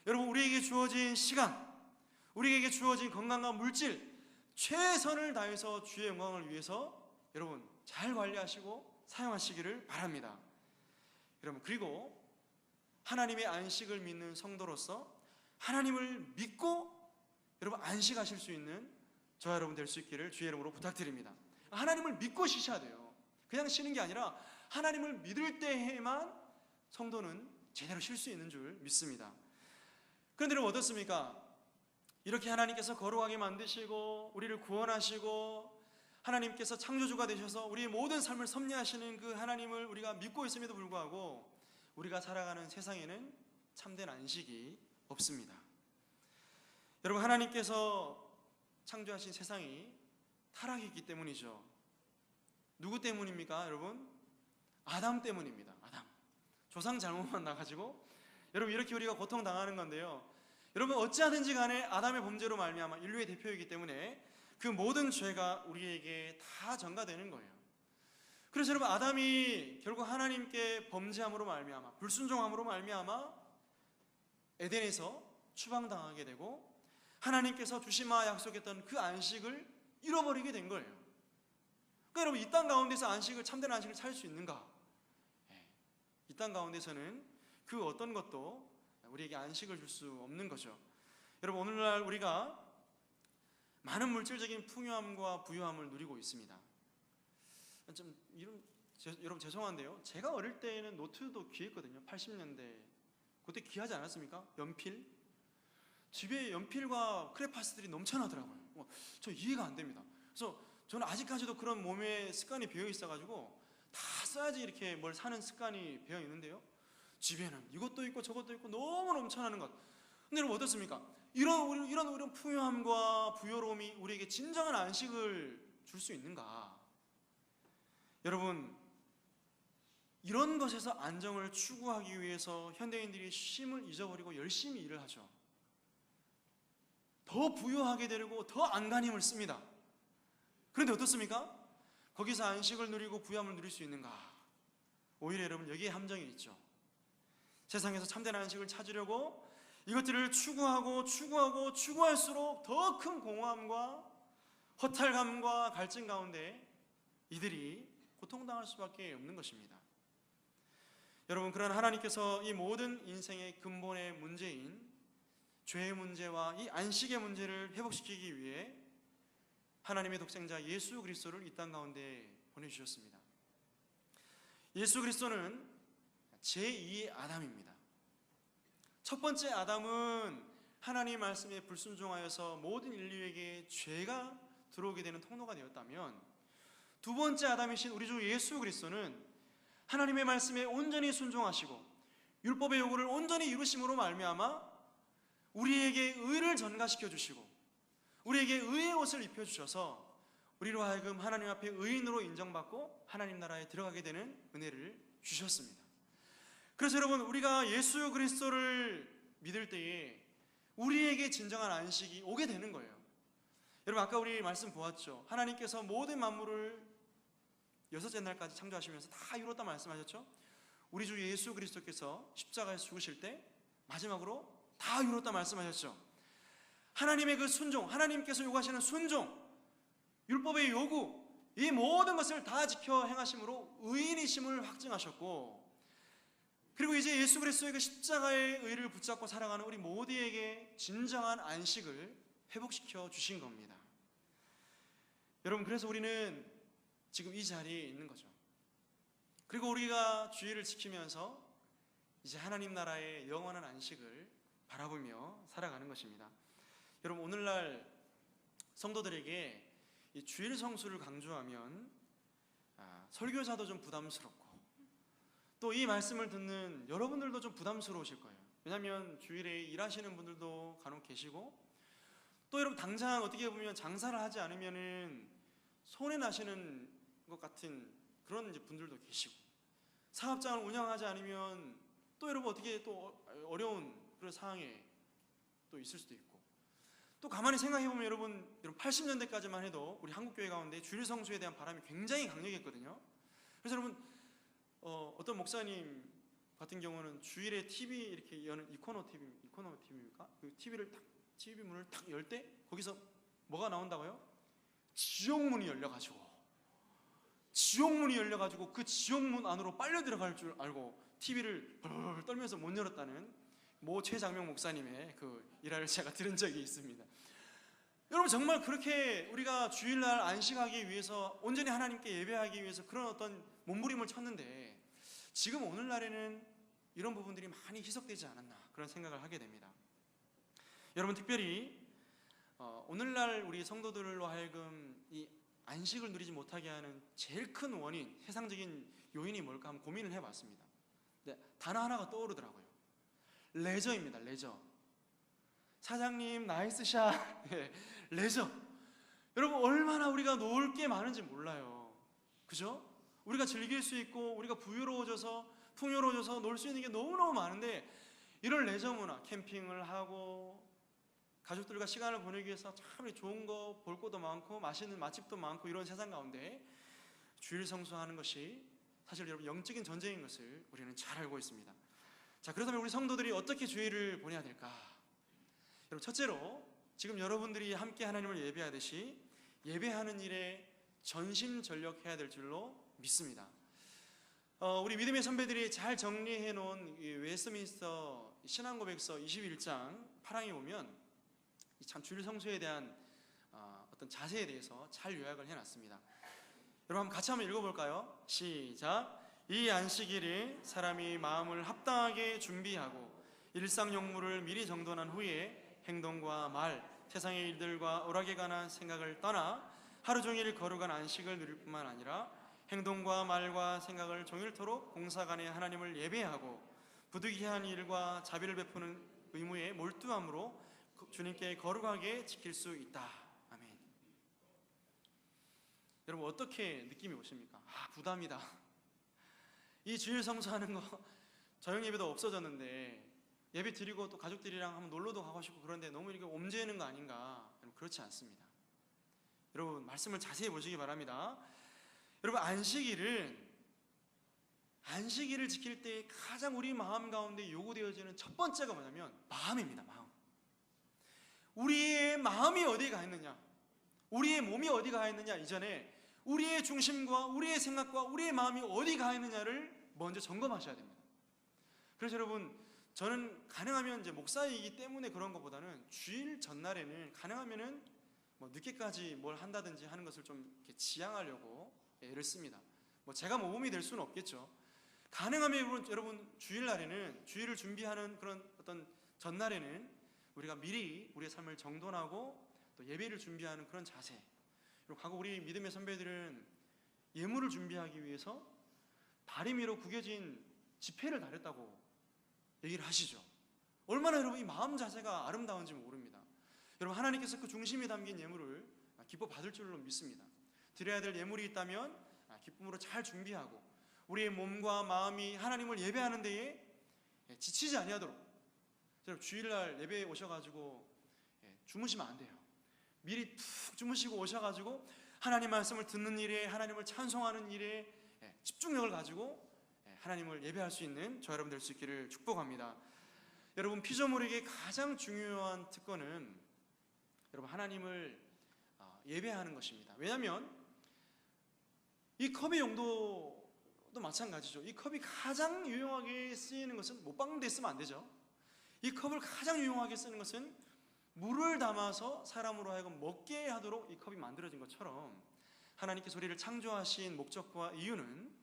여러분, 우리에게 주어진 시간, 우리에게 주어진 건강과 물질 최선을 다해서 주의 영광을 위해서 여러분 잘 관리하시고 사용하시기를 바랍니다. 여러분, 그리고 하나님의 안식을 믿는 성도로서 하나님을 믿고 여러분 안식하실 수 있는 저와 여러분 될 수 있기를 주의 이름으로 부탁드립니다. 하나님을 믿고 쉬셔야 돼요. 그냥 쉬는 게 아니라 하나님을 믿을 때에만 성도는 제대로 쉴 수 있는 줄 믿습니다. 그런데 여러분 어떻습니까? 이렇게 하나님께서 거룩하게 만드시고 우리를 구원하시고 하나님께서 창조주가 되셔서 우리의 모든 삶을 섭리하시는 그 하나님을 우리가 믿고 있음에도 불구하고 우리가 살아가는 세상에는 참된 안식이 없습니다. 여러분, 하나님께서 창조하신 세상이 타락했기 때문이죠. 누구 때문입니까, 여러분? 아담 때문입니다. 아담. 조상 잘못만 나가지고 여러분 이렇게 우리가 고통당하는 건데요. 여러분, 어찌하든지 간에 아담의 범죄로 말미암아 인류의 대표이기 때문에 그 모든 죄가 우리에게 다 전가되는 거예요. 그래서 여러분, 아담이 결국 하나님께 범죄함으로 말미암아 불순종함으로 말미암아 에덴에서 추방당하게 되고 하나님께서 주시마 약속했던 그 안식을 잃어버리게 된 거예요. 그러니까 여러분, 이 땅 가운데서 안식을, 참된 안식을 찾을 수 있는가? 이 땅 가운데서는 그 어떤 것도 우리에게 안식을 줄 수 없는 거죠. 여러분, 오늘날 우리가 많은 물질적인 풍요함과 부유함을 누리고 있습니다. 여러분 죄송한데요, 제가 어릴 때에는 노트도 귀했거든요. 80년대 그때 귀하지 않았습니까? 연필, 집에 연필과 크레파스들이 넘쳐나더라고요. 저 이해가 안 됩니다. 그래서 저는 아직까지도 그런 몸에 습관이 배어 있어가지고 다 써야지 이렇게 뭘 사는 습관이 배어 있는데요, 집에는 이것도 있고 저것도 있고 너무 넘쳐나는 것. 근데 여러분 어떻습니까? 이런 풍요함과 부요로움이 우리에게 진정한 안식을 줄 수 있는가? 여러분, 이런 것에서 안정을 추구하기 위해서 현대인들이 쉼을 잊어버리고 열심히 일을 하죠. 더 부유하게 되려고 더 안간힘을 씁니다. 그런데 어떻습니까? 거기서 안식을 누리고 부유함을 누릴 수 있는가? 오히려 여러분, 여기에 함정이 있죠. 세상에서 참된 안식을 찾으려고 이것들을 추구할수록 더 큰 공허함과 허탈감과 갈증 가운데 이들이 고통당할 수밖에 없는 것입니다. 여러분, 그러나 하나님께서 이 모든 인생의 근본의 문제인 죄의 문제와 이 안식의 문제를 회복시키기 위해 하나님의 독생자 예수 그리스도를 이 땅 가운데 보내주셨습니다. 예수 그리스도는 제2의 아담입니다. 첫 번째 아담은 하나님 말씀에 불순종하여서 모든 인류에게 죄가 들어오게 되는 통로가 되었다면, 두 번째 아담이신 우리 주 예수 그리스도는 하나님의 말씀에 온전히 순종하시고 율법의 요구를 온전히 이루심으로 말미암아 우리에게 의를 전가시켜 주시고 우리에게 의의 옷을 입혀주셔서 우리로 하여금 하나님 앞에 의인으로 인정받고 하나님 나라에 들어가게 되는 은혜를 주셨습니다. 그래서 여러분, 우리가 예수 그리스도를 믿을 때에 우리에게 진정한 안식이 오게 되는 거예요. 여러분, 아까 우리 말씀 보았죠. 하나님께서 모든 만물을 여섯째 날까지 창조하시면서 다 이뤘다 말씀하셨죠. 우리 주 예수 그리스도께서 십자가에서 죽으실 때 마지막으로 다 이뤘다 말씀하셨죠. 하나님의 그 순종, 하나님께서 요구하시는 순종, 율법의 요구, 이 모든 것을 다 지켜 행하심으로 의인이심을 확증하셨고, 그리고 이제 예수 그리스도의 그 십자가의 의를 붙잡고 살아가는 우리 모두에게 진정한 안식을 회복시켜 주신 겁니다. 여러분, 그래서 우리는 지금 이 자리에 있는 거죠. 그리고 우리가 주의를 지키면서 이제 하나님 나라의 영원한 안식을 바라보며 살아가는 것입니다. 여러분, 오늘날 성도들에게 이 주일 성수를 강조하면 설교자도 좀 부담스럽고 또 이 말씀을 듣는 여러분들도 좀 부담스러우실 거예요. 왜냐하면 주일에 일하시는 분들도 간혹 계시고, 또 여러분 당장 어떻게 보면 장사를 하지 않으면은 손해 나시는 것 같은 그런 이제 분들도 계시고, 사업장을 운영하지 않으면 또 여러분 어떻게 또 어려운 그런 상황에 또 있을 수도 있고, 또 가만히 생각해 보면 여러분 80년대까지만 해도 우리 한국 교회 가운데 주일 성수에 대한 바람이 굉장히 강력했거든요. 그래서 여러분 어떤 목사님 같은 경우는 주일에 TV 이렇게 여는 이코노 TV입니까? 그 TV를 딱 TV 문을 딱 열 때 거기서 뭐가 나온다고요? 지옥문이 열려가지고 그 지옥문 안으로 빨려 들어갈 줄 알고 TV를 벌벌 떨면서 못 열었다는 모 최장명 목사님의 그 일화를 제가 들은 적이 있습니다. 여러분, 정말 그렇게 우리가 주일날 안식하기 위해서 온전히 하나님께 예배하기 위해서 그런 어떤 몸부림을 쳤는데, 지금 오늘날에는 이런 부분들이 많이 희석되지 않았나 그런 생각을 하게 됩니다. 여러분, 특별히 오늘날 우리 성도들로 하여금 이 안식을 누리지 못하게 하는 제일 큰 원인, 세상적인 요인이 뭘까 한번 고민을 해봤습니다. 근데 단어 하나가 떠오르더라고요. 레저입니다. 레저. 사장님 나이스샷. 레저. 여러분, 얼마나 우리가 놀 게 많은지 몰라요. 그죠? 우리가 즐길 수 있고 우리가 풍요로워져서 놀 수 있는 게 너무너무 많은데, 이런 레저 문화, 캠핑을 하고 가족들과 시간을 보내기 위해서 참 좋은 거 볼 것도 많고 맛있는 맛집도 많고 이런 세상 가운데 주일 성수하는 것이 사실 여러분 영적인 전쟁인 것을 우리는 잘 알고 있습니다. 자, 그렇다면 우리 성도들이 어떻게 주일을 보내야 될까? 여러분, 첫째로 지금 여러분들이 함께 하나님을 예배하듯이 예배하는 일에 전심전력해야 될 줄로 믿습니다. 우리 믿음의 선배들이 잘 정리해 놓은 웨스트민스터 신앙고백서 21장 8항에 보면 참 주일 성수에 대한 어떤 자세에 대해서 잘 요약을 해놨습니다. 여러분, 같이 한번 읽어볼까요? 시작. 이 안식일에 사람이 마음을 합당하게 준비하고 일상 용무를 미리 정돈한 후에 행동과 말, 세상의 일들과 오락에 관한 생각을 떠나 하루 종일 거룩한 안식을 누릴 뿐만 아니라 행동과 말과 생각을 종일토록 공사간에 하나님을 예배하고 부득이한 일과 자비를 베푸는 의무에 몰두함으로 주님께 거룩하게 지킬 수 있다. 아멘. 여러분 어떻게 느낌이 오십니까? 부담이다. 이 주일 성수하는 거 저녁 예배도 없어졌는데 예배 드리고 또 가족들이랑 한번 놀러도 가고 싶고 그런데 너무 이렇게 옴죄는 거 아닌가? 여러분 그렇지 않습니다. 여러분 말씀을 자세히 보시기 바랍니다. 여러분 안식일을 지킬 때 가장 우리 마음 가운데 요구되어지는 첫 번째가 뭐냐면 마음입니다. 마음. 우리의 마음이 어디에 가 있느냐, 우리의 몸이 어디 가 있느냐 이전에 우리의 중심과 우리의 생각과 우리의 마음이 어디 가 있느냐를 먼저 점검하셔야 됩니다. 그래서 여러분 저는 가능하면 이제 목사이기 때문에 그런 것보다는 주일 전날에는 가능하면은 뭐 늦게까지 뭘 한다든지 하는 것을 좀 이렇게 지양하려고 애를 씁니다. 뭐 제가 모범이 될 수는 없겠죠. 가능하면 여러분 주일날에는 주일을 준비하는 그런 어떤 전날에는 우리가 미리 우리의 삶을 정돈하고 또 예배를 준비하는 그런 자세. 그리고 과거 우리 믿음의 선배들은 예물을 준비하기 위해서 다리 위로 구겨진 지폐를 다렸다고 얘기를 하시죠. 얼마나 여러분 이 마음 자세가 아름다운지 모릅니다. 여러분 하나님께서 그 중심에 담긴 예물을 기뻐 받을 줄로 믿습니다. 드려야 될 예물이 있다면 기쁨으로 잘 준비하고 우리의 몸과 마음이 하나님을 예배하는 데에 지치지 아니하도록. 여러분 주일날 예배에 오셔가지고 주무시면 안 돼요. 미리 푹 주무시고 오셔가지고 하나님 말씀을 듣는 일에, 하나님을 찬송하는 일에 집중력을 가지고 하나님을 예배할 수 있는 저 여러분 될 수 있기를 축복합니다. 여러분 피조물에게 가장 중요한 특권은 여러분 하나님을 예배하는 것입니다. 왜냐하면 이 컵의 용도도 마찬가지죠. 이 컵이 가장 유용하게 쓰이는 것은 못 박는 데 쓰면 안 되죠. 이 컵을 가장 유용하게 쓰는 것은 물을 담아서 사람으로 하여금 먹게 하도록 이 컵이 만들어진 것처럼 하나님께서 우리를 창조하신 목적과 이유는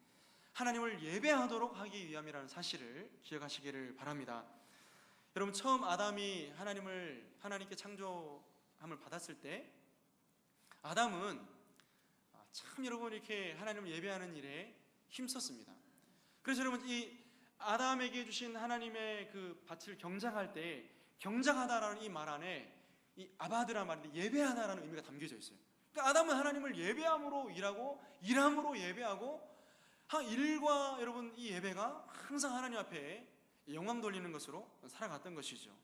하나님을 예배하도록 하기 위함이라는 사실을 기억하시기를 바랍니다. 여러분 처음 아담이 하나님께 창조함을 받았을 때 아담은 참 여러분 이렇게 하나님을 예배하는 일에 힘썼습니다. 그래서 여러분 이 아담에게 주신 하나님의 그 밭을 경작할 때 경작하다라는 이 말 안에 이 아바드라는 말인데 예배하다라는 의미가 담겨져 있어요. 그러니까 아담은 하나님을 예배함으로 일하고 일함으로 예배하고 일과 여러분 이 예배가 항상 하나님 앞에 영광 돌리는 것으로 살아갔던 것이죠.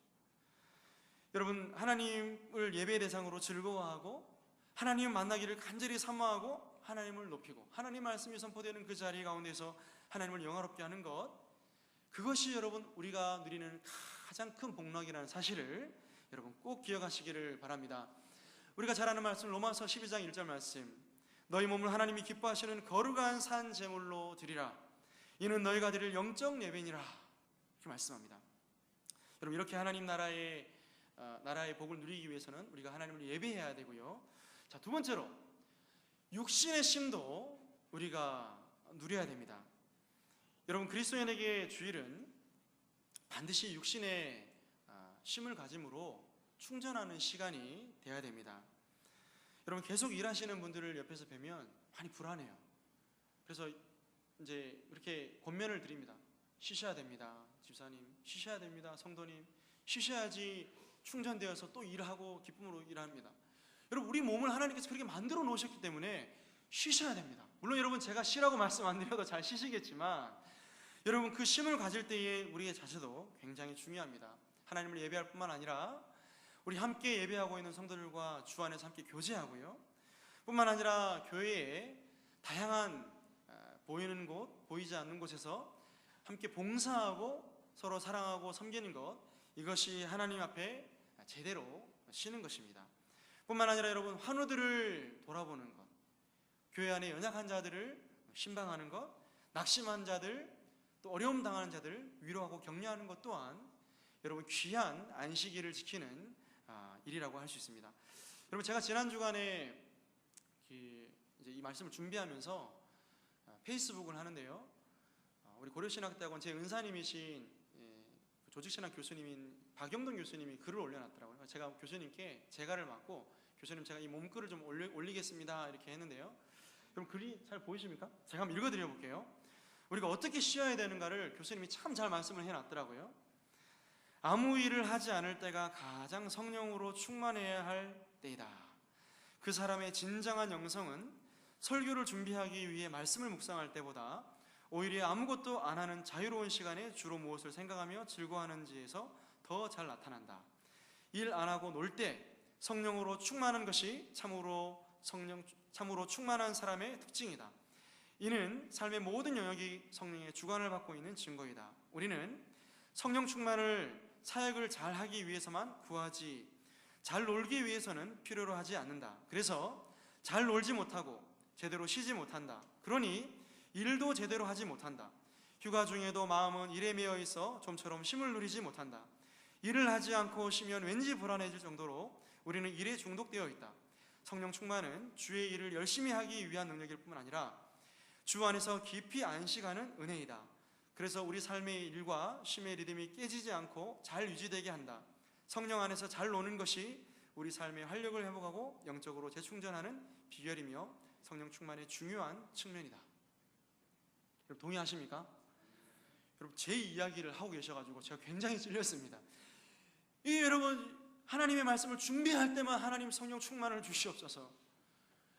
여러분 하나님을 예배의 대상으로 즐거워하고 하나님을 만나기를 간절히 사모하고 하나님을 높이고 하나님 말씀이 선포되는 그 자리 가운데서 하나님을 영화롭게 하는 것, 그것이 여러분 우리가 누리는 가장 큰 복락이라는 사실을 여러분 꼭 기억하시기를 바랍니다. 우리가 잘 아는 말씀 로마서 12장 1절 말씀, 너희 몸을 하나님이 기뻐하시는 거룩한 산 제물로 드리라. 이는 너희가 드릴 영적 예배니라. 이렇게 말씀합니다. 여러분 이렇게 하나님 나라의 복을 누리기 위해서는 우리가 하나님을 예배해야 되고요. 자, 두 번째로 육신의 쉼도 우리가 누려야 됩니다. 여러분 그리스도인에게 주일은 반드시 육신의 쉼을 가짐으로 충전하는 시간이 되어야 됩니다. 여러분 계속 일하시는 분들을 옆에서 뵈면 많이 불안해요. 그래서 이제 이렇게 권면을 드립니다. 쉬셔야 됩니다. 집사님 쉬셔야 됩니다. 성도님 쉬셔야지 충전되어서 또 일하고 기쁨으로 일합니다. 여러분 우리 몸을 하나님께서 그렇게 만들어 놓으셨기 때문에 쉬셔야 됩니다. 물론 여러분 제가 쉬라고 말씀 안 드려도 잘 쉬시겠지만 여러분 그 쉼을 가질 때의 우리의 자세도 굉장히 중요합니다. 하나님을 예배할 뿐만 아니라 우리 함께 예배하고 있는 성도들과 주 안에서 함께 교제하고요. 뿐만 아니라 교회에 다양한 보이는 곳, 보이지 않는 곳에서 함께 봉사하고 서로 사랑하고 섬기는 것, 이것이 하나님 앞에 제대로 쉬는 것입니다. 뿐만 아니라 여러분 환우들을 돌아보는 것, 교회 안에 연약한 자들을 신방하는 것, 낙심한 자들, 또 어려움 당하는 자들 위로하고 격려하는 것 또한 여러분 귀한 안식일을 지키는 일이라고 할 수 있습니다. 여러분 제가 지난 주간에 이제 이 말씀을 준비하면서 페이스북을 하는데요. 우리 고려신학대학원 제 은사님이신 조직신학 교수님인 박영동 교수님이 글을 올려놨더라고요. 제가 교수님께 제가를 맡고 교수님 제가 이 몸글을 좀 올리겠습니다 이렇게 했는데요. 그럼 글이 잘 보이십니까? 제가 한번 읽어드려 볼게요. 우리가 어떻게 쉬어야 되는가를 교수님이 참 잘 말씀을 해놨더라고요. 아무 일을 하지 않을 때가 가장 성령으로 충만해야 할 때이다. 그 사람의 진정한 영성은 설교를 준비하기 위해 말씀을 묵상할 때보다 오히려 아무것도 안 하는 자유로운 시간에 주로 무엇을 생각하며 즐거워하는지에서 더 잘 나타난다. 일 안 하고 놀 때 성령으로 충만한 것이 참으로 충만한 사람의 특징이다. 이는 삶의 모든 영역이 성령의 주관을 받고 있는 증거이다. 우리는 성령 충만을 사역을 잘 하기 위해서만 구하지 잘 놀기 위해서는 필요로 하지 않는다. 그래서 잘 놀지 못하고 제대로 쉬지 못한다. 그러니 일도 제대로 하지 못한다. 휴가 중에도 마음은 일에 매여 있어 좀처럼 쉼을 누리지 못한다. 일을 하지 않고 쉬면 왠지 불안해질 정도로 우리는 일에 중독되어 있다. 성령 충만은 주의 일을 열심히 하기 위한 능력일 뿐만 아니라 주 안에서 깊이 안식하는 은혜이다. 그래서 우리 삶의 일과 쉼의 리듬이 깨지지 않고 잘 유지되게 한다. 성령 안에서 잘 노는 것이 우리 삶의 활력을 회복하고 영적으로 재충전하는 비결이며 성령 충만의 중요한 측면이다. 여러분 동의하십니까? 여러분 제 이야기를 하고 계셔가지고 제가 굉장히 찔렸습니다. 이 여러분 하나님의 말씀을 준비할 때만 하나님 성령 충만을 주시옵소서.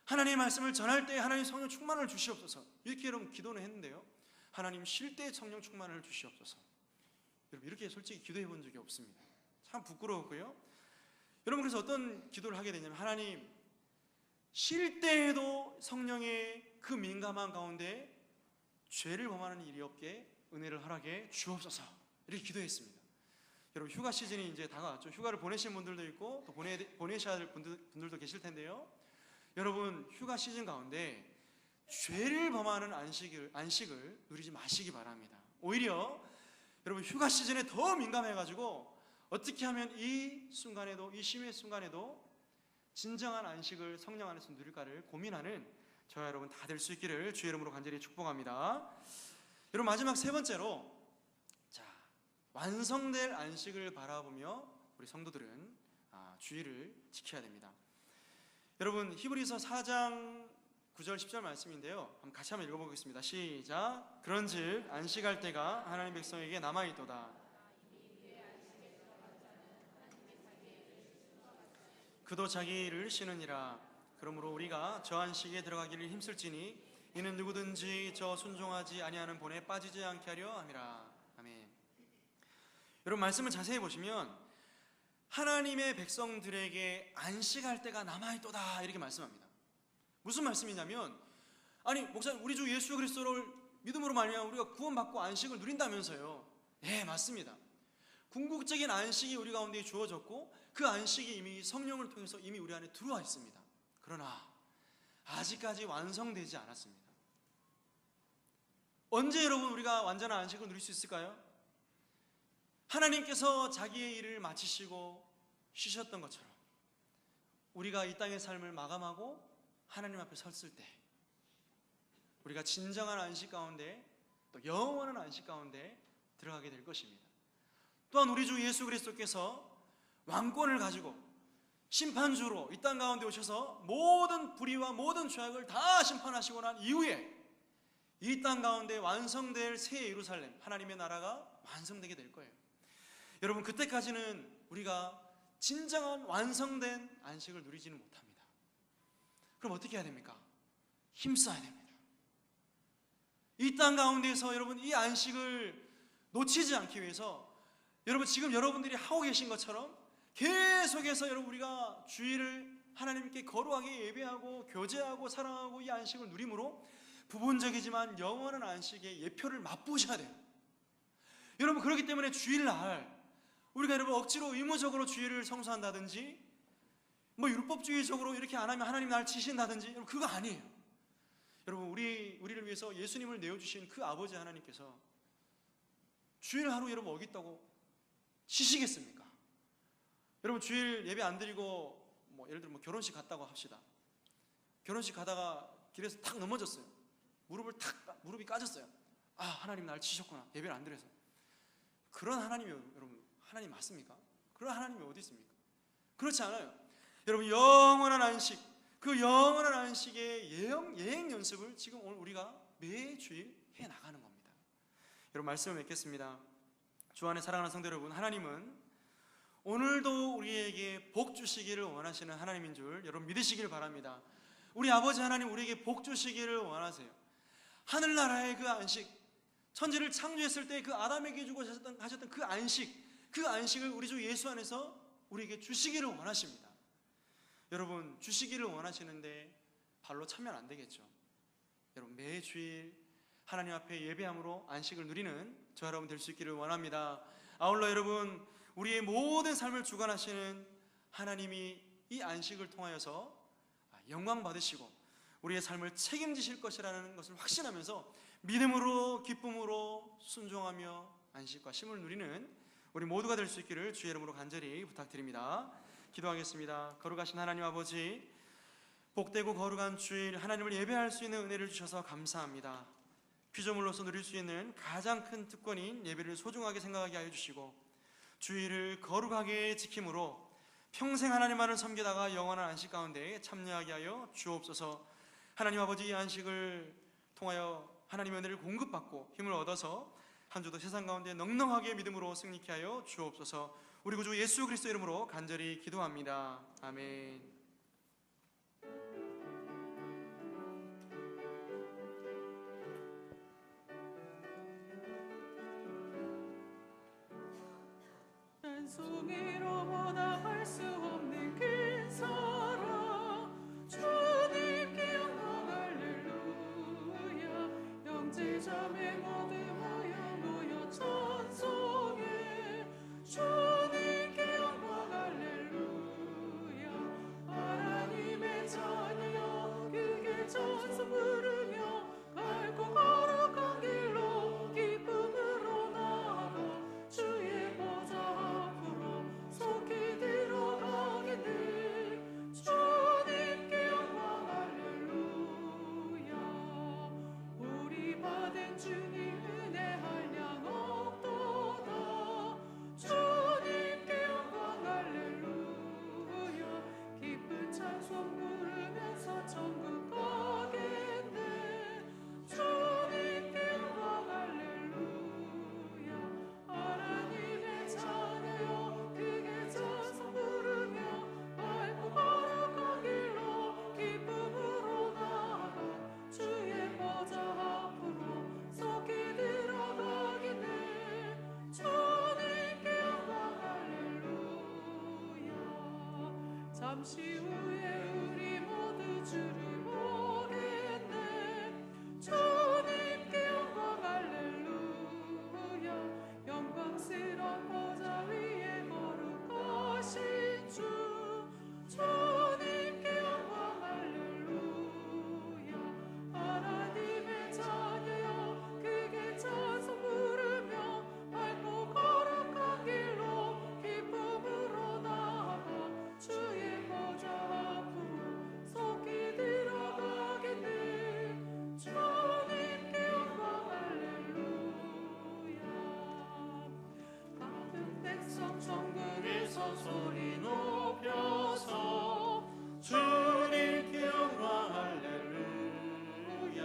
하나님의 말씀을 전할 때 하나님 성령 충만을 주시옵소서. 이렇게 여러분 기도는 했는데요. 하나님 쉴 때 성령 충만을 주시옵소서. 여러분 이렇게 솔직히 기도해 본 적이 없습니다. 참 부끄러웠고요. 여러분 그래서 어떤 기도를 하게 되냐면 하나님 쉴 때에도 성령의 그 민감한 가운데 죄를 범하는 일이 없게 은혜를 허락해 주옵소서. 이렇게 기도했습니다. 여러분 휴가 시즌이 이제 다가왔죠. 휴가를 보내신 분들도 있고 또 보내셔야 될 분들도 계실 텐데요. 여러분 휴가 시즌 가운데 죄를 범하는 안식을 누리지 마시기 바랍니다. 오히려 여러분 휴가 시즌에 더 민감해가지고 어떻게 하면 이 순간에도 이 쉼의 순간에도 진정한 안식을 성령 안에서 누릴까를 고민하는 저와 여러분 다 될 수 있기를 주의 이름으로 간절히 축복합니다. 여러분 마지막 세 번째로 완성될 안식을 바라보며 우리 성도들은 주의를 지켜야 됩니다. 여러분 히브리서 4장 9절 10절 말씀인데요. 같이 한번 읽어보겠습니다. 시작. 그런즉 안식할 때가 하나님 백성에게 남아있도다. 그도 자기 일을 쉬느니라. 그러므로 우리가 저 안식에 들어가기를 힘쓸지니 이는 누구든지 저 순종하지 아니하는 본에 빠지지 않게 하려 함이라. 아멘. 여러분 말씀을 자세히 보시면 하나님의 백성들에게 안식할 때가 남아있도다 이렇게 말씀합니다. 무슨 말씀이냐면 아니 목사님 우리 주 예수 그리스도를 믿음으로 말미암아 우리가 구원받고 안식을 누린다면서요. 네 맞습니다. 궁극적인 안식이 우리 가운데 주어졌고 그 안식이 이미 성령을 통해서 이미 우리 안에 들어와 있습니다. 그러나 아직까지 완성되지 않았습니다. 언제 여러분 우리가 완전한 안식을 누릴 수 있을까요? 하나님께서 자기의 일을 마치시고 쉬셨던 것처럼 우리가 이 땅의 삶을 마감하고 하나님 앞에 섰을 때 우리가 진정한 안식 가운데 또 영원한 안식 가운데 들어가게 될 것입니다. 또한 우리 주 예수 그리스도께서 왕권을 가지고 심판주로 이 땅 가운데 오셔서 모든 불의와 모든 죄악을 다 심판하시고 난 이후에 이 땅 가운데 완성될 새 예루살렘 하나님의 나라가 완성되게 될 거예요. 여러분 그때까지는 우리가 진정한 완성된 안식을 누리지는 못합니다. 그럼 어떻게 해야 됩니까? 힘써야 됩니다. 이 땅 가운데서 여러분 이 안식을 놓치지 않기 위해서 여러분 지금 여러분들이 하고 계신 것처럼 계속해서 여러분 우리가 주일을 하나님께 거룩하게 예배하고 교제하고 사랑하고 이 안식을 누림으로 부분적이지만 영원한 안식의 예표를 맛보셔야 돼요. 여러분 그렇기 때문에 주일날 우리가 여러분 억지로 의무적으로 주일을 성수한다든지 율법주의적으로 이렇게 안 하면 하나님 날 치신다든지 여러분 그거 아니에요. 여러분 우리를 위해서 예수님을 내어주신 그 아버지 하나님께서 주일 하루 여러분 어겼다고 쉬시겠습니까? 여러분 주일 예배 안 드리고 예를 들어 결혼식 갔다고 합시다. 결혼식 가다가 길에서 탁 넘어졌어요. 무릎이 까졌어요. 아 하나님 날 치셨구나 예배를 안 드려서. 그런 하나님이 여러분 하나님 맞습니까? 그런 하나님이 어디 있습니까? 그렇지 않아요. 여러분 영원한 안식, 그 영원한 안식의 예행 연습을 지금 오늘 우리가 매주일 해 나가는 겁니다. 여러분 말씀을 맺겠습니다. 주 안에 사랑하는 성도 여러분, 하나님은 오늘도 우리에게 복 주시기를 원하시는 하나님인 줄 여러분 믿으시기를 바랍니다. 우리 아버지 하나님 우리에게 복 주시기를 원하세요. 하늘나라의 그 안식, 천지를 창조했을 때 그 아담에게 주고 하셨던 그 안식을 우리 주 예수 안에서 우리에게 주시기를 원하십니다. 여러분 주시기를 원하시는데 발로 차면 안 되겠죠. 여러분 매주일 하나님 앞에 예배함으로 안식을 누리는 저 여러분 될 수 있기를 원합니다. 아울러 여러분 우리의 모든 삶을 주관하시는 하나님이 이 안식을 통하여서 영광 받으시고 우리의 삶을 책임지실 것이라는 것을 확신하면서 믿음으로 기쁨으로 순종하며 안식과 쉼을 누리는 우리 모두가 될 수 있기를 주의 이름으로 간절히 부탁드립니다. 기도하겠습니다. 거룩하신 하나님 아버지, 복되고 거룩한 주일 하나님을 예배할 수 있는 은혜를 주셔서 감사합니다. 피조물로서 누릴 수 있는 가장 큰 특권인 예배를 소중하게 생각하게 하여 주시고 주일을 거룩하게 지킴으로 평생 하나님만을 섬기다가 영원한 안식 가운데 참여하게 하여 주옵소서. 하나님 아버지 이 안식을 통하여 하나님의 은혜를 공급받고 힘을 얻어서 한 주도 세상 가운데 넉넉하게 믿음으로 승리케 하여 주옵소서. 우리 구주 예수 그리스도 이름으로 간절히 기도합니다. 아멘. 찬송이로보다 할 수 없는 그 사랑 주님께 영광 할렐루야. 형제자매 모두 모여 찬송해 주님께 영광 할렐루야. 하나님의 자녀여 그게 찬송 부르며 밝고 거룩한 길로 기쁨으로 나아가 주의 보좌 속히 들어가게 돼. 주님께 영광 할렐루야. 우리 받은 주님 은혜 한량 없도다. 주님께 영광 할렐루야. 기쁜 찬송 부르면서 천국 가겠네. 주님께 영광 할렐루야. 하나님의 자녀여 크게 찬송 부르며 밝고 거룩한 길로 기쁨으로 나아가 주의 보좌 앞으로 속히 들어가게 돼. 주님께 영광 할렐루야. 잠시 후에 우리 모두 주를 보겠네. 주님께 영광 할렐루야. 영광스러운 보좌 위에 거룩하신 주 주님께 영광 할렐루야. 하나님의 자녀여 크게 찬송 부르며 밝고 거룩한 길로 기쁨으로 나아가 주의 보좌 앞으로 속히 들어가게 돼. 주님께 영광 할렐루야. 모든 백성 천국에서 소리 높여서 주님께 영광 할렐루야.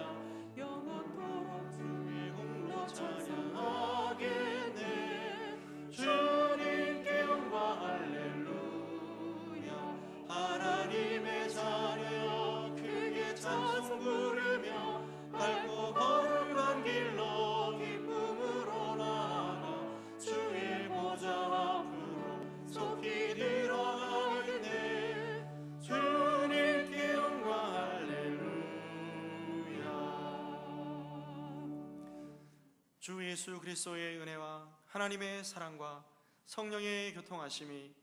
영원토록 주의 공로 찬양하겠네. 주님께 영광 할렐루야. 하나님의 자녀여 크게 찬송 부르며 밝고 거룩한 길로 기쁨으로 나아가 주의 보좌 앞으로 속히 들어가게 돼. 주님께 영광 할렐루야. 주 예수 그리스도의 은혜와 하나님의 사랑과 성령의 교통하심이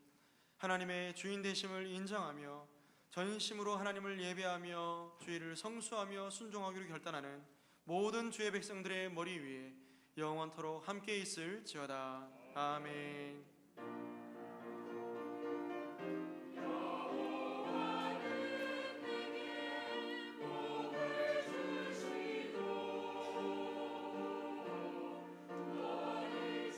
하나님의 주인 되심을 인정하며 전심으로 하나님을 예배하며 주의를 성수하며 순종하기로 결단하는 모든 주의 백성들의 머리 위에 영원토록 함께 있을지어다. 아멘. 주시고 너를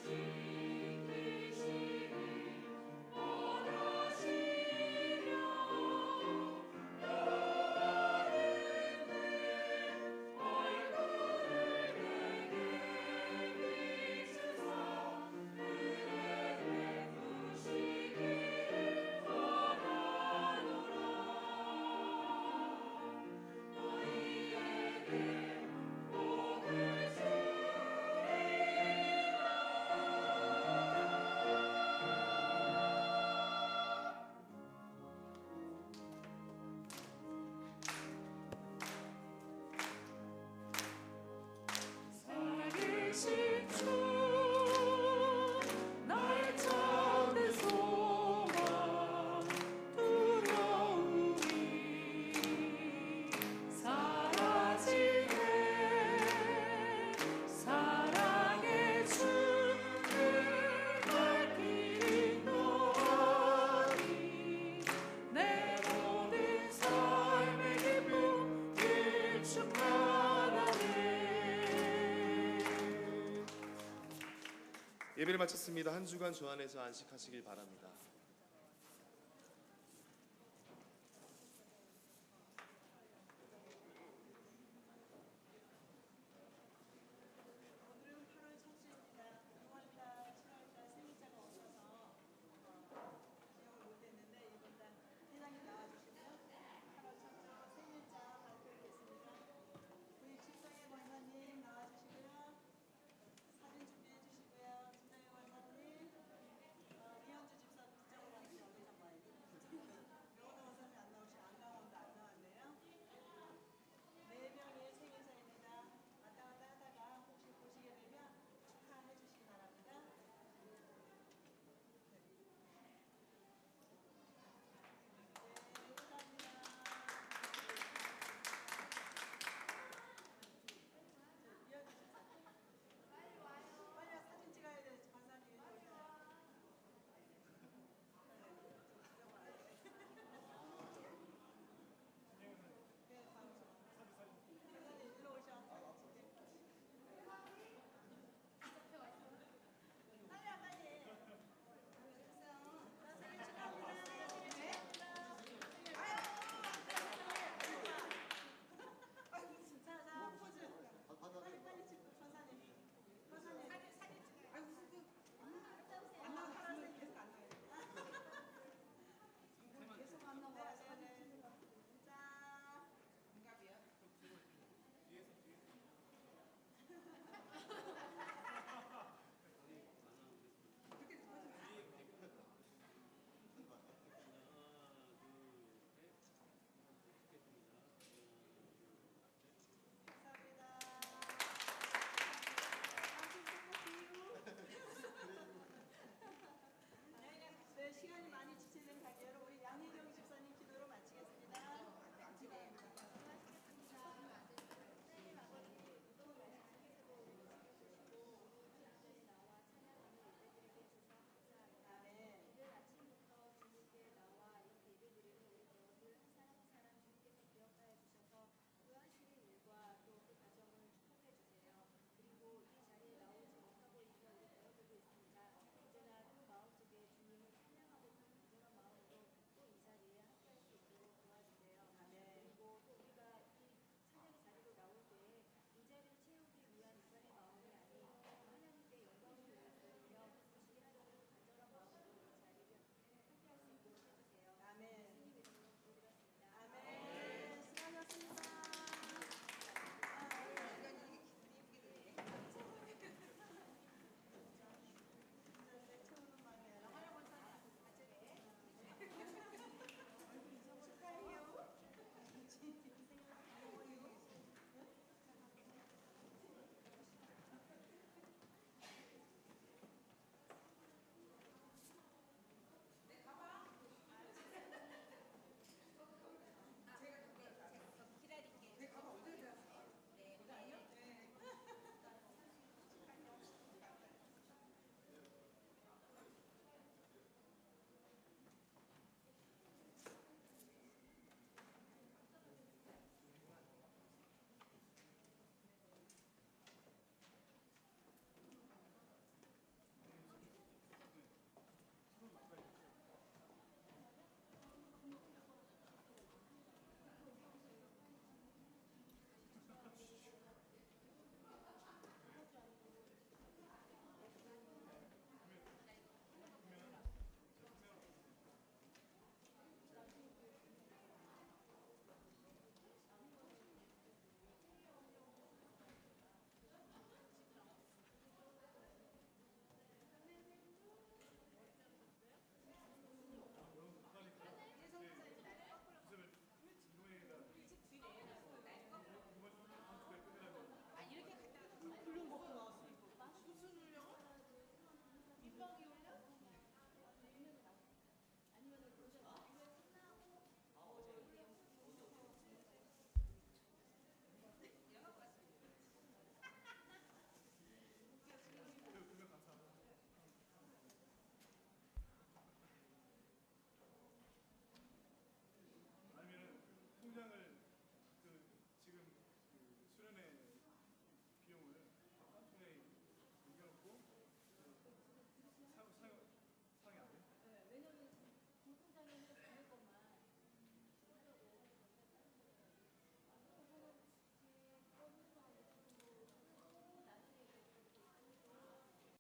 예배를 마쳤습니다. 한 주간 주 안에서 안식하시길 바랍니다.